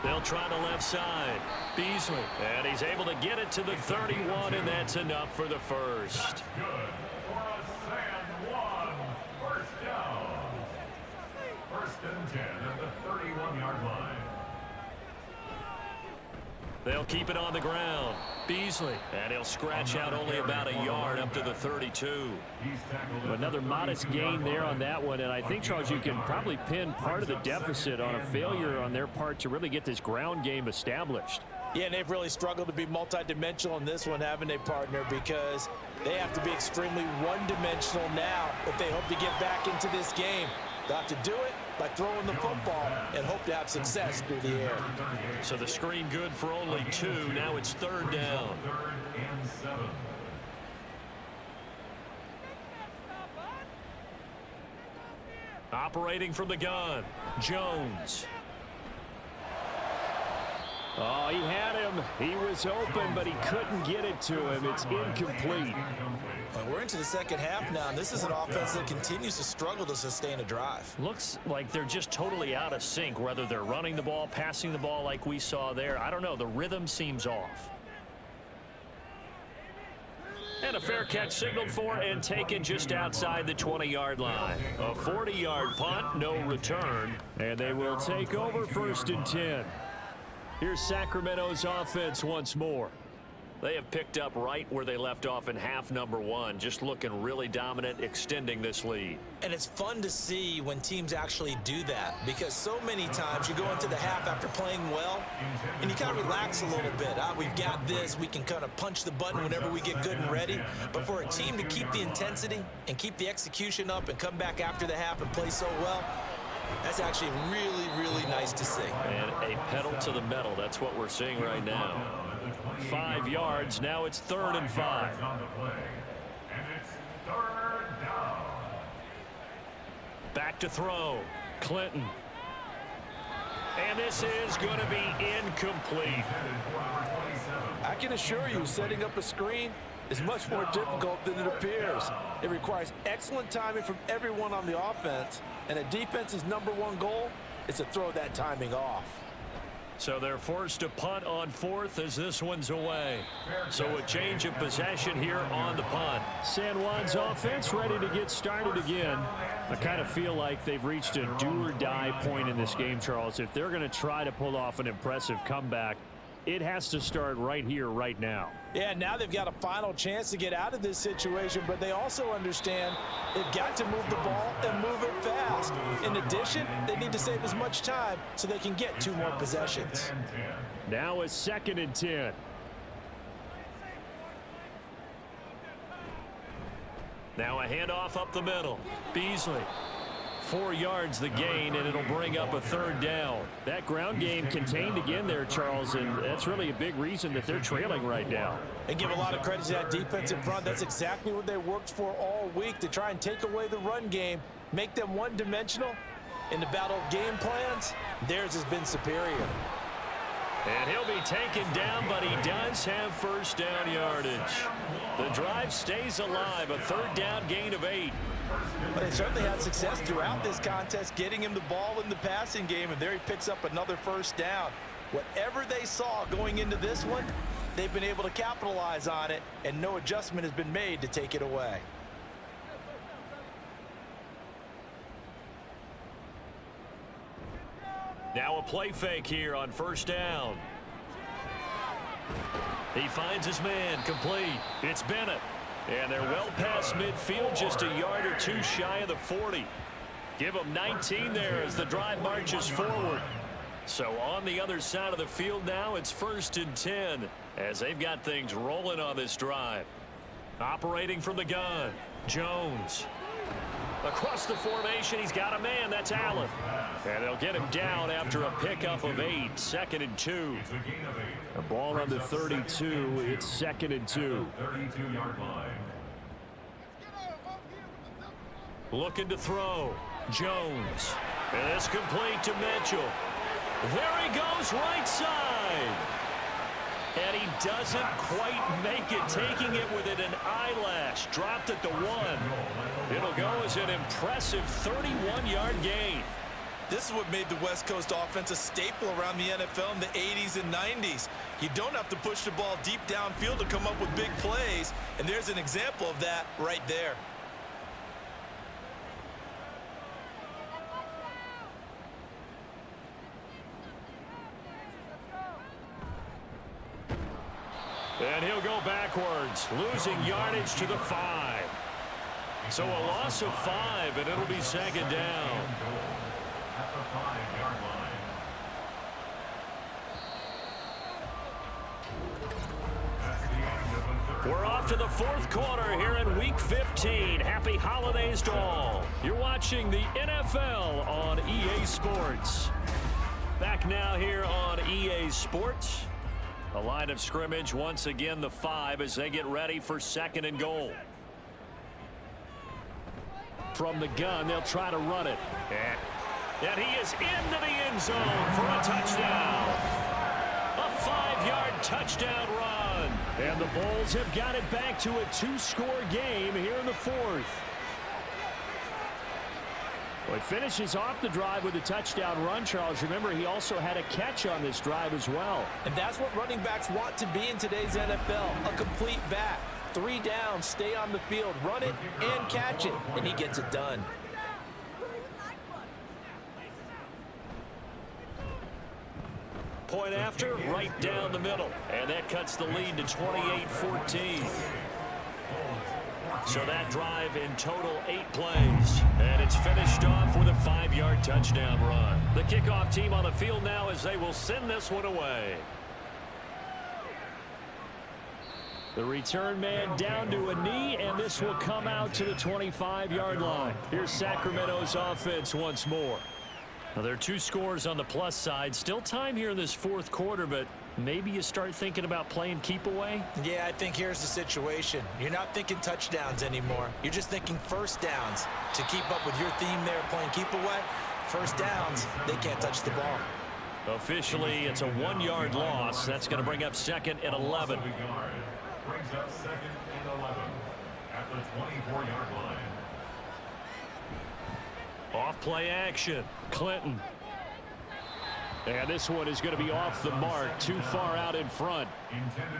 They'll try the left side. Beasley. And he's able to get it to the 31, and that's enough for the 1st. Good for a San Juan 1st down. 1st and 10 at the 31-yard line. They'll keep it on the ground. Beasley. And he'll scratch out only about a yard up to the 32. Another modest gain there on that one. And I think, Charles, you can probably pin part of the deficit on a failure on their part to really get this ground game established. Yeah, and they've really struggled to be multidimensional in this one, haven't they, partner? Because they have to be extremely one-dimensional now if they hope to get back into this game. They'll have to do it by throwing the football and hope to have success through the air. So the screen good for only 2. Now it's 3rd down. 3rd and 7. Operating from the gun, Jones. Oh, he had him. He was open, but he couldn't get it to him. It's incomplete. Well, we're into the second half now, and this is an offense that continues to struggle to sustain a drive. Looks like they're just totally out of sync, whether they're running the ball, passing the ball like we saw there. I don't know. The rhythm seems off. And a fair catch signaled for and taken just outside the 20-yard line. A 40-yard punt, no return. And they will take over 1st and 10. Here's Sacramento's offense once more. They have picked up right where they left off in half number 1, just looking really dominant, extending this lead. And it's fun to see when teams actually do that, because so many times you go into the half after playing well, and you kind of relax a little bit. We've got this. We can kind of punch the button whenever we get good and ready. But for a team to keep the intensity and keep the execution up and come back after the half and play so well, that's actually really, really nice to see. And a pedal to the metal. That's what we're seeing right now. 5 yards. Now it's 3rd and 5. And it's 3rd down. Back to throw. Clinton. And this is going to be incomplete. I can assure you, setting up a screen is much more difficult than it appears. It requires excellent timing from everyone on the offense, and a defense's #1 goal is to throw that timing off. So they're forced to punt on 4th as this one's away. So a change of possession here on the punt. San Juan's offense ready to get started again. I kind of feel like they've reached a do-or-die point in this game, Charles. If they're going to try to pull off an impressive comeback, it has to start right here, right now. Yeah, now they've got a final chance to get out of this situation, but they also understand they've got to move the ball and move it fast. In addition, they need to save as much time so they can get 2 more possessions. Now it's 2nd and 10. Now a handoff up the middle. Beasley. 4 yards the gain, and it'll bring up a 3rd down. That ground game contained again there, Charles, and that's really a big reason that they're trailing right now. And give a lot of credit to that defense in front. That's exactly what they worked for all week, to try and take away the run game, make them one-dimensional. In the battle of game plans, theirs has been superior. And he'll be taken down, but he does have 1st down yardage. The drive stays alive, a 3rd down gain of 8. But they certainly had success throughout this contest, getting him the ball in the passing game, and there he picks up another 1st down. Whatever they saw going into this one, they've been able to capitalize on it, and no adjustment has been made to take it away. Now a play fake here on 1st down. He finds his man, complete. It's Bennett. And they're well past midfield, just a yard or 2 shy of the 40. Give them 19 there as the drive marches forward. So on the other side of the field now, it's 1st and 10 as they've got things rolling on this drive. Operating from the gun, Jones. Across the formation, he's got a man. That's Allen. And they'll get him down after a pickup of 8. 2nd and 2. A ball on the 32. It's 2nd and 2. 32-yard line. Looking to throw. Jones. And it's complete to Mitchell. There he goes, right side. And he doesn't quite make it, taking it within an eyelash. Dropped at the 1. It'll go as an impressive 31-yard gain. This is what made the West Coast offense a staple around the NFL in the 80s and 90s. You don't have to push the ball deep downfield to come up with big plays, and there's an example of that right there. And he'll go backwards, losing yardage to the 5. So a loss of 5, and it'll be second down. At the 5-yard line. That's the end of the third. We're off to the fourth quarter here in Week 15. Happy holidays to all. You're watching the NFL on EA Sports. Back now here on EA Sports. The line of scrimmage, once again, the 5 as they get ready for second and goal. From the gun, they'll try to run it. And he is into the end zone for a touchdown. A 5-yard touchdown run. And the Bulls have got it back to a 2-score game here in the fourth. Well, he finishes off the drive with a touchdown run, Charles. Remember, he also had a catch on this drive as well. And that's what running backs want to be in today's NFL, a complete back. 3 downs, stay on the field, run it, and catch it, and he gets it done. Point after, right down the middle. And that cuts the lead to 28-14. So that drive in total 8 plays. And it's finished off with a 5-yard touchdown run. The kickoff team on the field now as they will send this one away. The return man down to a knee, and this will come out to the 25-yard line. Here's Sacramento's offense once more. Now, there are 2 scores on the plus side. Still time here in this fourth quarter, but maybe you start thinking about playing keep away? Yeah, I think here's the situation. You're not thinking touchdowns anymore. You're just thinking first downs. To keep up with your theme there playing keep away, first downs, they can't touch the ball. Officially, it's a 1-yard loss. That's going to bring up second and 11. Brings up second and 11 at the 24-yard line. Off play action. Clinton. And this one is going to be off the mark, too far out in front.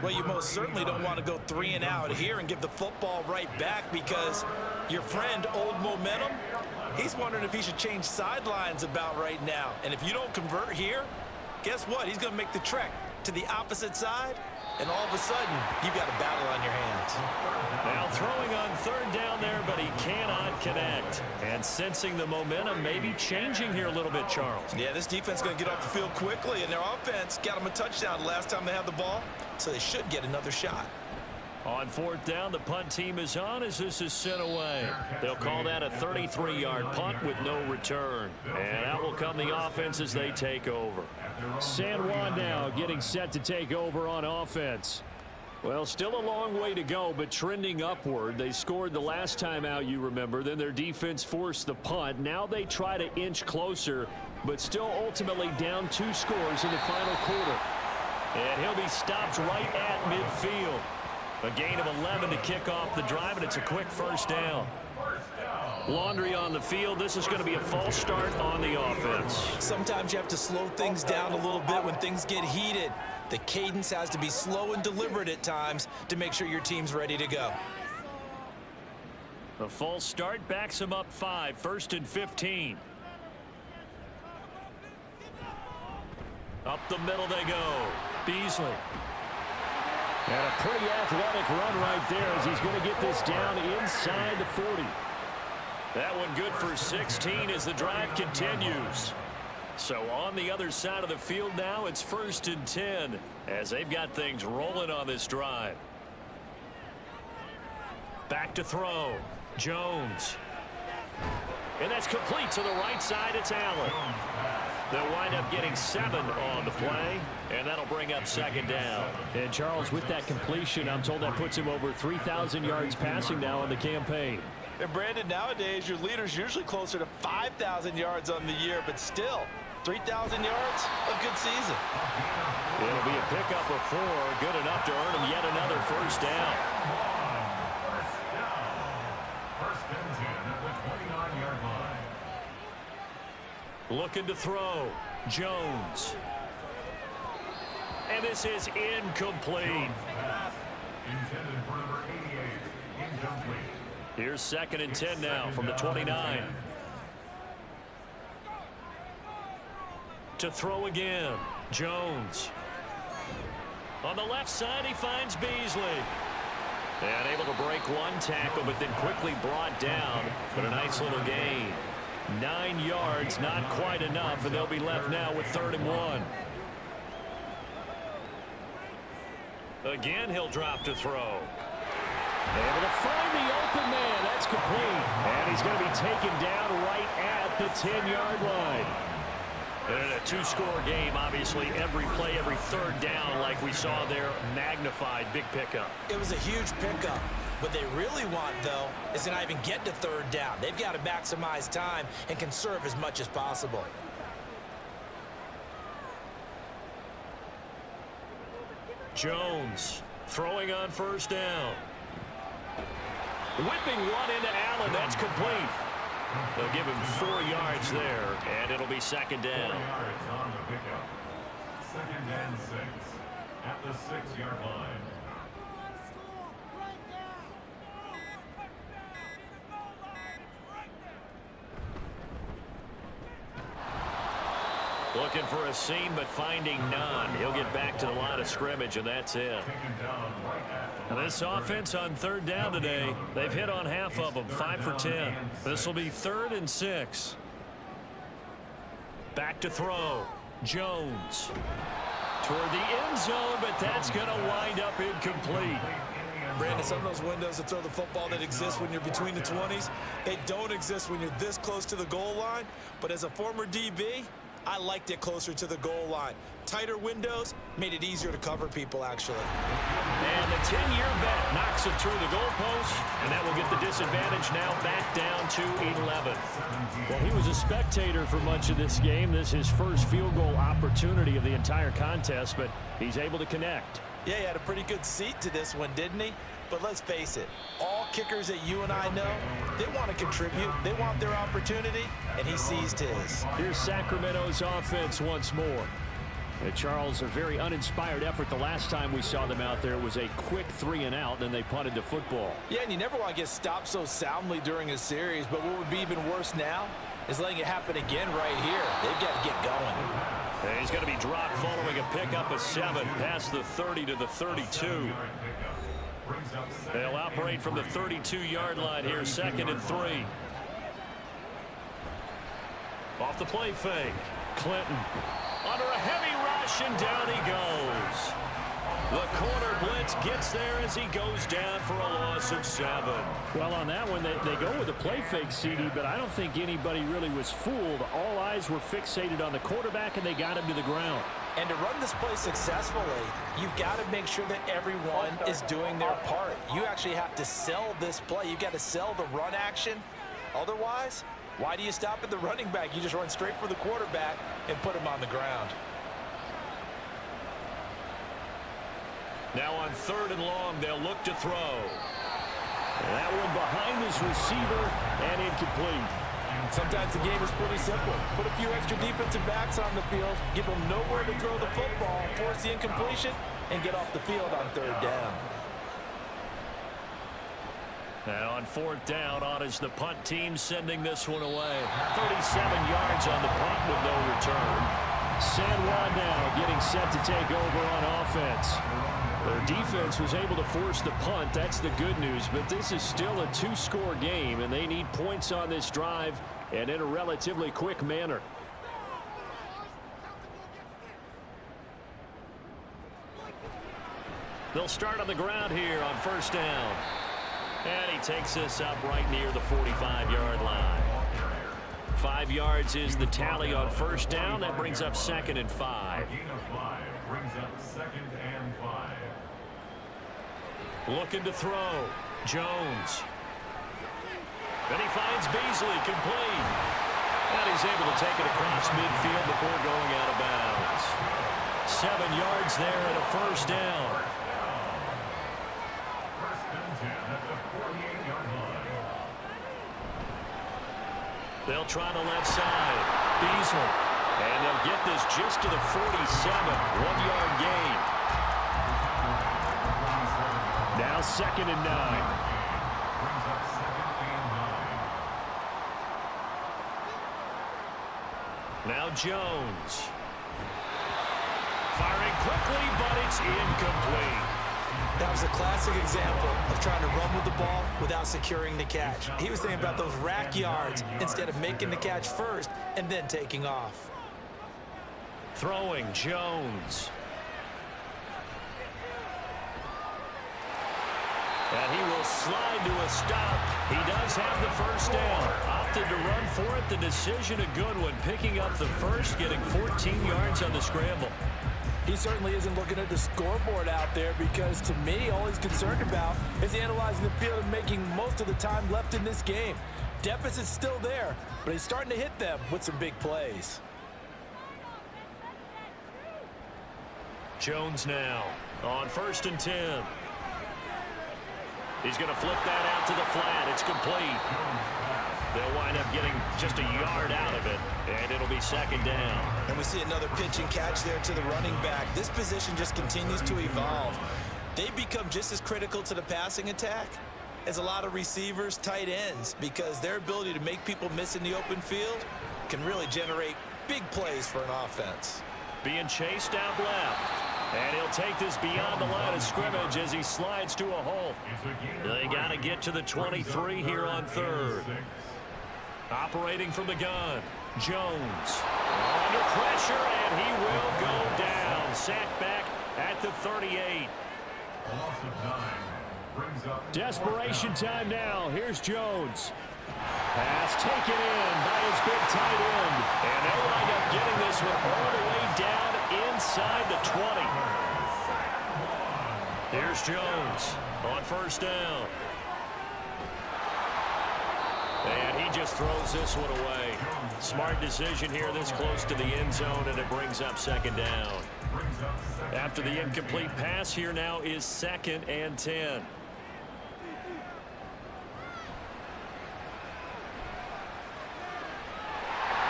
Well, you most certainly don't want to go 3 and out here and give the football right back, because your friend, Old Momentum, he's wondering if he should change sidelines about right now. And if you don't convert here, guess what? He's going to make the trek to the opposite side, and all of a sudden, you've got a battle on your hands. Now throwing on third down there, but he cannot connect. And sensing the momentum maybe changing here a little bit, Charles. Yeah, this defense is going to get off the field quickly, and their offense got them a touchdown last time they had the ball, so they should get another shot. On fourth down, the punt team is on as this is sent away. They'll call that a 33-yard punt with no return. And out will come the offense as they take over. San Juan now getting set to take over on offense. Well, still a long way to go, but trending upward. They scored the last time out, you remember. Then their defense forced the punt. Now they try to inch closer, but still ultimately down 2 scores in the final quarter. And he'll be stopped right at midfield. A gain of 11 to kick off the drive, and it's a quick first down. Laundry on the field. This is going to be a false start on the offense. Sometimes you have to slow things down a little bit when things get heated. The cadence has to be slow and deliberate at times to make sure your team's ready to go. The false start backs him up 5, 1st and 15. Up the middle they go. Beasley. And a pretty athletic run right there as he's going to get this down inside the 40. That one good for 16 as the drive continues. So on the other side of the field now, it's 1st and 10 as they've got things rolling on this drive. Back to throw. Jones. And that's complete to the right side. It's Allen. They'll wind up getting 7 on the play, and that'll bring up second down. And Charles, with that completion, I'm told that puts him over 3,000 yards passing now in the campaign. And Brandon, nowadays your leader's usually closer to 5,000 yards on the year, but still 3,000 yards, a good season. It'll be a pickup of 4, good enough to earn him yet another first down. First and 10 at the 29-yard line. Looking to throw. Jones. And this is incomplete. Intended for number 88. Incomplete. Here's 2nd and 10 now from the 29. To throw again. Jones. On the left side, he finds Beasley. And able to break one tackle, but then quickly brought down. But a nice little gain. 9 yards, not quite enough, and they'll be left now with 3rd and 1. Again, he'll drop to throw. Able to find the open man. That's complete. And he's going to be taken down right at the 10-yard line. And in a 2-score game, obviously, every play, every 3rd down, like we saw there, magnified, big pickup. It was a huge pickup. What they really want, though, is to not even get to 3rd down. They've got to maximize time and conserve as much as possible. Jones throwing on 1st down. Whipping one into Allen. That's complete. They'll give him 4 yards there, and it'll be 2nd down. 4 yards on the pickup. 2nd and 6 at the 6-yard line. Looking for a seam, but finding none. He'll get back to the line of scrimmage, and that's it. And this offense on 3rd down today, they've hit on half of them, 5 for 10. This will be 3rd and 6. Back to throw. Jones toward the end zone, but that's going to wind up incomplete. Brandon, some of those windows to throw the football that exist when you're between the 20s, they don't exist when you're this close to the goal line. But as a former DB, I liked it closer to the goal line. Tighter windows made it easier to cover people, actually. And the 10-year bet knocks it through the goalpost, and that will get the disadvantage now back down to 11. Well, he was a spectator for much of this game. This is his first field goal opportunity of the entire contest, but he's able to connect. Yeah, he had a pretty good seat to this one, didn't he? But let's face it, all kickers that you and I know, they want to contribute. They want their opportunity, and he seized his. Here's Sacramento's offense once more. Charles, a very uninspired effort the last time we saw them out there. It was a quick 3-and-out, then they punted the football. Yeah, and you never want to get stopped so soundly during a series, but what would be even worse now is letting it happen again right here. They've got to get going. And he's going to be dropped following a pickup of 7 past the 30 to the 32. They'll operate from the 32-yard line here, 2nd and 3. Off the play fake. Clinton under a heavy rush, and down he goes. The corner blitz gets there as he goes down for a loss of 7. Well, on that one, they go with a play fake, CD, but I don't think anybody really was fooled. All eyes were fixated on the quarterback, and they got him to the ground. And to run this play successfully, you've got to make sure that everyone is doing their part. You actually have to sell this play. You've got to sell the run action. Otherwise, why do you stop at the running back? You just run straight for the quarterback and put him on the ground. Now on 3rd and long, they'll look to throw. And that one behind his receiver and incomplete. Sometimes the game is pretty simple. Put a few extra defensive backs on the field, give them nowhere to throw the football, force the incompletion, and get off the field on 3rd down. And on 4th down, on is the punt team sending this one away. 37 yards on the punt with no return. San Juan now getting set to take over on offense. Their defense was able to force the punt. That's the good news, but this is still a 2-score game, and they need points on this drive and in a relatively quick manner. They'll start on the ground here on 1st down. And he takes this up right near the 45-yard line. 5 yards is the tally on 1st down. That brings up 2nd and 5. Gain of 5 brings up 2nd and 5. Looking to throw. Jones. Then he finds Beasley complete. And he's able to take it across midfield before going out of bounds. 7 yards there and a 1st down. They'll try the left side. Beasley. And they'll get this just to the 47. 1-yard gain. Now 2nd and 9. Now Jones. Firing quickly, but it's incomplete. That was a classic example of trying to run with the ball without securing the catch. He was thinking about those rack yards instead of making the catch first and then taking off. Throwing Jones. And he will slide to a stop. He does have the first down. Opted to run for it. The decision a good one. Picking up the first, getting 14 yards on the scramble. He certainly isn't looking at the scoreboard out there because, to me, all he's concerned about is analyzing the field and making most of the time left in this game. Deficit's still there, but he's starting to hit them with some big plays. Jones now on 1st and 10. He's going to flip that out to the flat. It's complete. They'll wind up getting just a yard out of it, and it'll be 2nd down. And we see another pitch and catch there to the running back. This position just continues to evolve. They become just as critical to the passing attack as a lot of receivers, tight ends, because their ability to make people miss in the open field can really generate big plays for an offense. Being chased out left. And he'll take this beyond the line of scrimmage as he slides to a hole. They got to get to the 23 here on 3rd. Operating from the gun, Jones. Under pressure, and he will go down. Sacked back at the 38. Desperation time now. Here's Jones. Pass taken in by his big tight end. And they'll wind up getting this one all the way down inside the 20. Here's Jones on 1st down. And he just throws this one away. Smart decision here this close to the end zone, and it brings up 2nd down. After the incomplete pass, here now is 2nd and 10.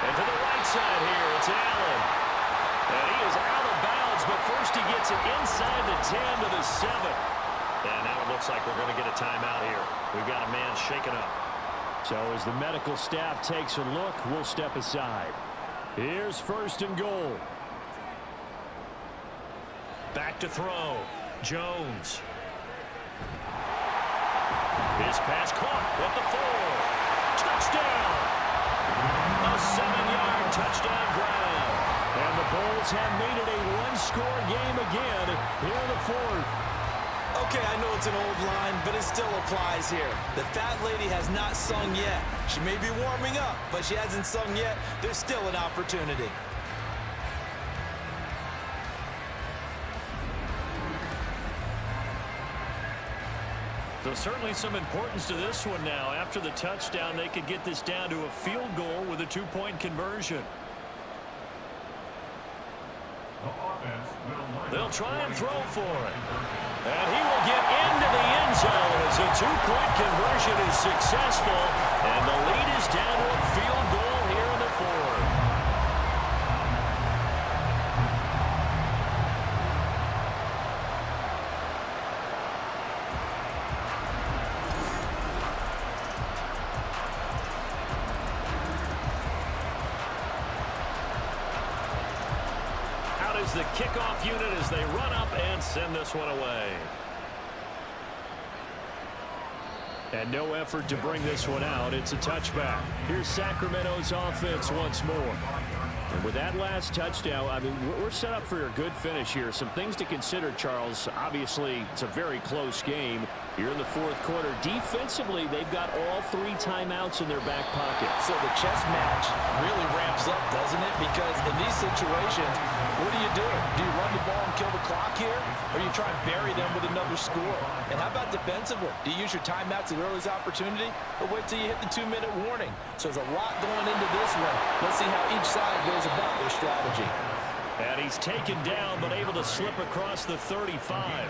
And to the right side here, it's Allen. And he is out of bounds, but first he gets it inside the 10 to the 7. And now it looks like we're going to get a timeout here. We've got a man shaken up. So as the medical staff takes a look, we'll step aside. Here's 1st and goal. Back to throw. Jones. His pass caught at the 4. Touchdown. A 7-yard touchdown grab. And the Bulls have made it a one-score game again here in the 4th. Okay, I know it's an old line, but it still applies here. The fat lady has not sung yet. She may be warming up, but she hasn't sung yet. There's still an opportunity. So certainly some importance to this one now. After the touchdown, they could get this down to a field goal with a 2-point conversion. They'll try and throw for it. And he will get into the end zone as a 2-point conversion is successful. And the lead is down to a field goal here in the 4th. The kickoff unit as they run up and send this one away. And no effort to bring this one out. It's a touchback. Here's Sacramento's offense once more. And with that last touchdown, I mean, we're set up for a good finish here. Some things to consider, Charles. Obviously, it's a very close game. Here in the 4th quarter, defensively, they've got all 3 timeouts in their back pocket. So the chess match really ramps up, doesn't it? Because in these situations, what do? Do you run the ball and kill the clock here? Or do you try and bury them with another score? And how about defensively? Do you use your timeouts at the earliest opportunity? Or wait till you hit the 2-minute warning? So there's a lot going into this one. Let's see how each side goes about their strategy. And he's taken down, but able to slip across the 35.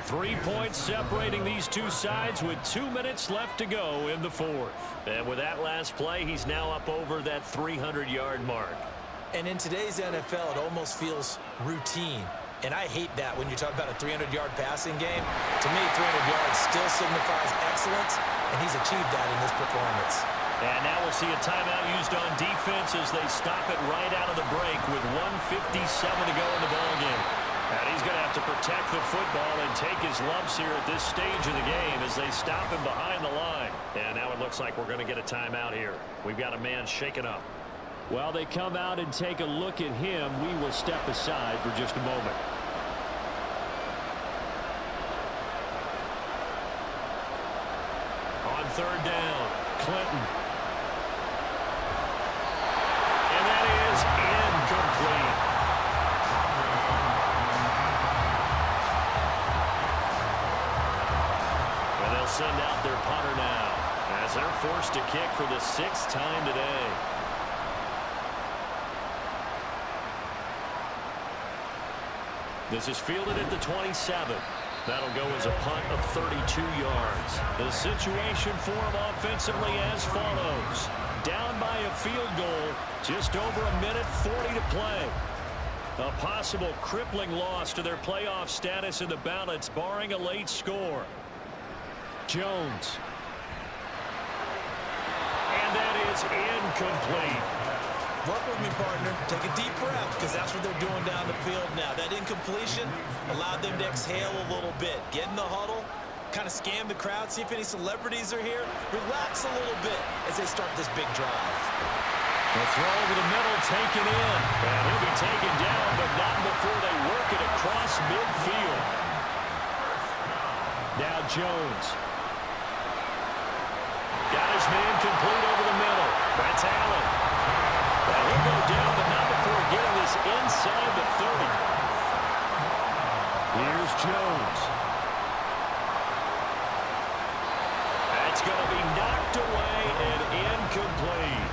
3 points separating these two sides with 2 minutes left to go in the 4th. And with that last play, he's now up over that 300-yard mark. And in today's NFL, it almost feels routine. And I hate that when you talk about a 300-yard passing game. To me, 300 yards still signifies excellence, and he's achieved that in this performance. And now we'll see a timeout used on defense as they stop it right out of the break with 1:57 to go in the ballgame. And he's going to have to protect the football and take his lumps here at this stage of the game as they stop him behind the line. And now it looks like we're going to get a timeout here. We've got a man shaken up. Well, they come out and take a look at him. We will step aside for just a moment. On third down, Clinton. And that is incomplete. And they'll send out their punter now as they're forced to kick for the 6th time today. This is fielded at the 27. That'll go as a punt of 32 yards. The situation for them offensively as follows. Down by a field goal, just over a minute 40 to play. A possible crippling loss to their playoff status in the balance, barring a late score. Jones. And that is incomplete. Work with me, partner. Take a deep breath, because that's what they're doing down the field now. That incompletion allowed them to exhale a little bit. Get in the huddle, kind of scan the crowd, see if any celebrities are here. Relax a little bit as they start this big drive. The throw over the middle, taken in. And he'll be taken down, but not before they work it across midfield. Now Jones. Got his man complete over the middle. That's Allen. And he'll go down, but not before getting this inside the 30. Here's Jones. That's going to be knocked away and incomplete.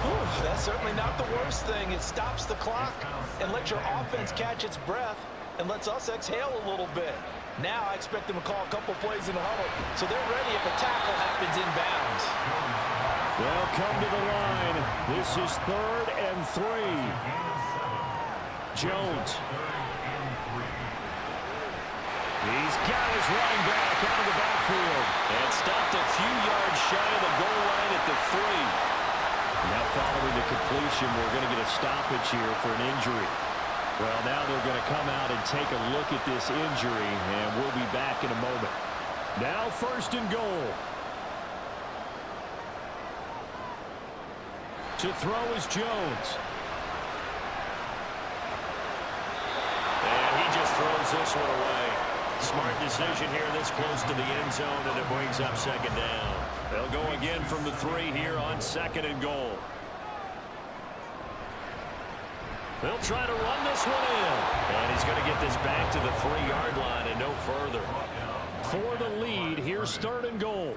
Whew, that's certainly not the worst thing. It stops the clock and lets your offense catch its breath and lets us exhale a little bit. Now I expect them to call a couple plays in the huddle, so they're ready if a tackle happens inbounds. They'll come to the line. This is 3rd and 3. Jones. He's got his running back out of the backfield. And stopped a few yards shy of the goal line at the 3. Now following the completion, we're going to get a stoppage here for an injury. Well, now they're going to come out and take a look at this injury, and we'll be back in a moment. Now 1st and goal. To throw is Jones. And he just throws this one away. Smart decision here this close to the end zone, and it brings up 2nd down. They'll go again from the 3 here on 2nd and goal. They'll try to run this one in. And he's going to get this back to the 3-yard line and no further. For the lead, here's 3rd and goal.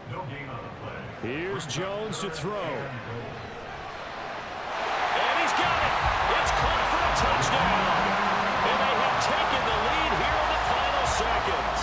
Here's Jones to throw. And he's got it. It's caught for a touchdown. And they have taken the lead here in the final seconds.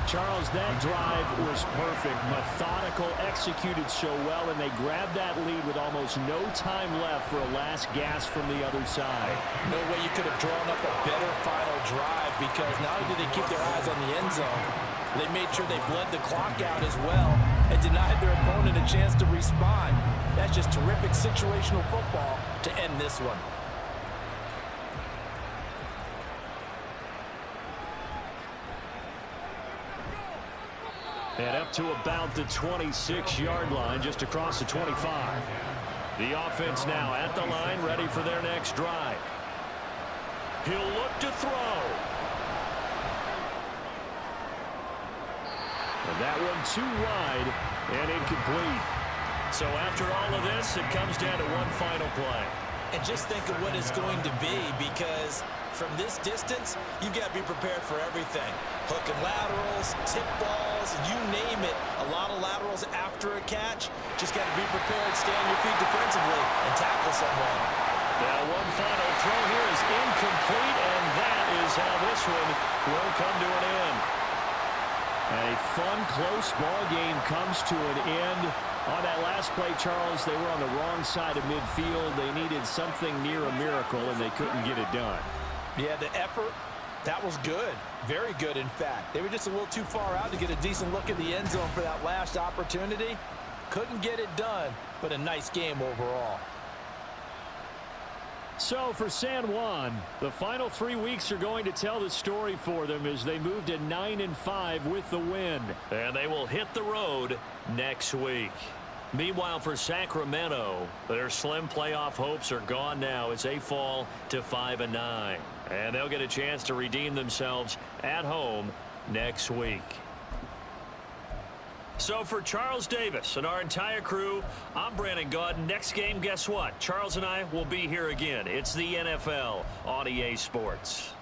Charles, that drive was perfect. Methodical, executed so well, and they grabbed that lead with almost no time left for a last gasp from the other side. No way you could have drawn up a better final drive, because not only did they keep their eyes on the end zone, they made sure they bled the clock out as well and denied their opponent a chance to respond. That's just terrific situational football to end this one. And up to about the 26-yard line, just across the 25. The offense now at the line, ready for their next drive. He'll look to throw. And that one too wide and incomplete. So after all of this, it comes down to one final play. And just think of what it's going to be, because from this distance, you've got to be prepared for everything. Hook and laterals, tip balls, you name it. A lot of laterals after a catch. Just got to be prepared, stay on your feet defensively, and tackle someone. Now one final throw here is incomplete, and that is how this one will come to an end. A fun, close ball game comes to an end. On that last play, Charles, they were on the wrong side of midfield. They needed something near a miracle, and they couldn't get it done. Yeah, the effort, that was good. Very good, in fact. They were just a little too far out to get a decent look in the end zone for that last opportunity. Couldn't get it done, but a nice game overall. So for San Juan, the final 3 weeks are going to tell the story for them as they move to 9-5 with the win. And they will hit the road next week. Meanwhile, for Sacramento, their slim playoff hopes are gone now as they fall to 5-9. And they'll get a chance to redeem themselves at home next week. So for Charles Davis and our entire crew, I'm Brandon Gaudin. Next game, guess what? Charles and I will be here again. It's the NFL on EA Sports.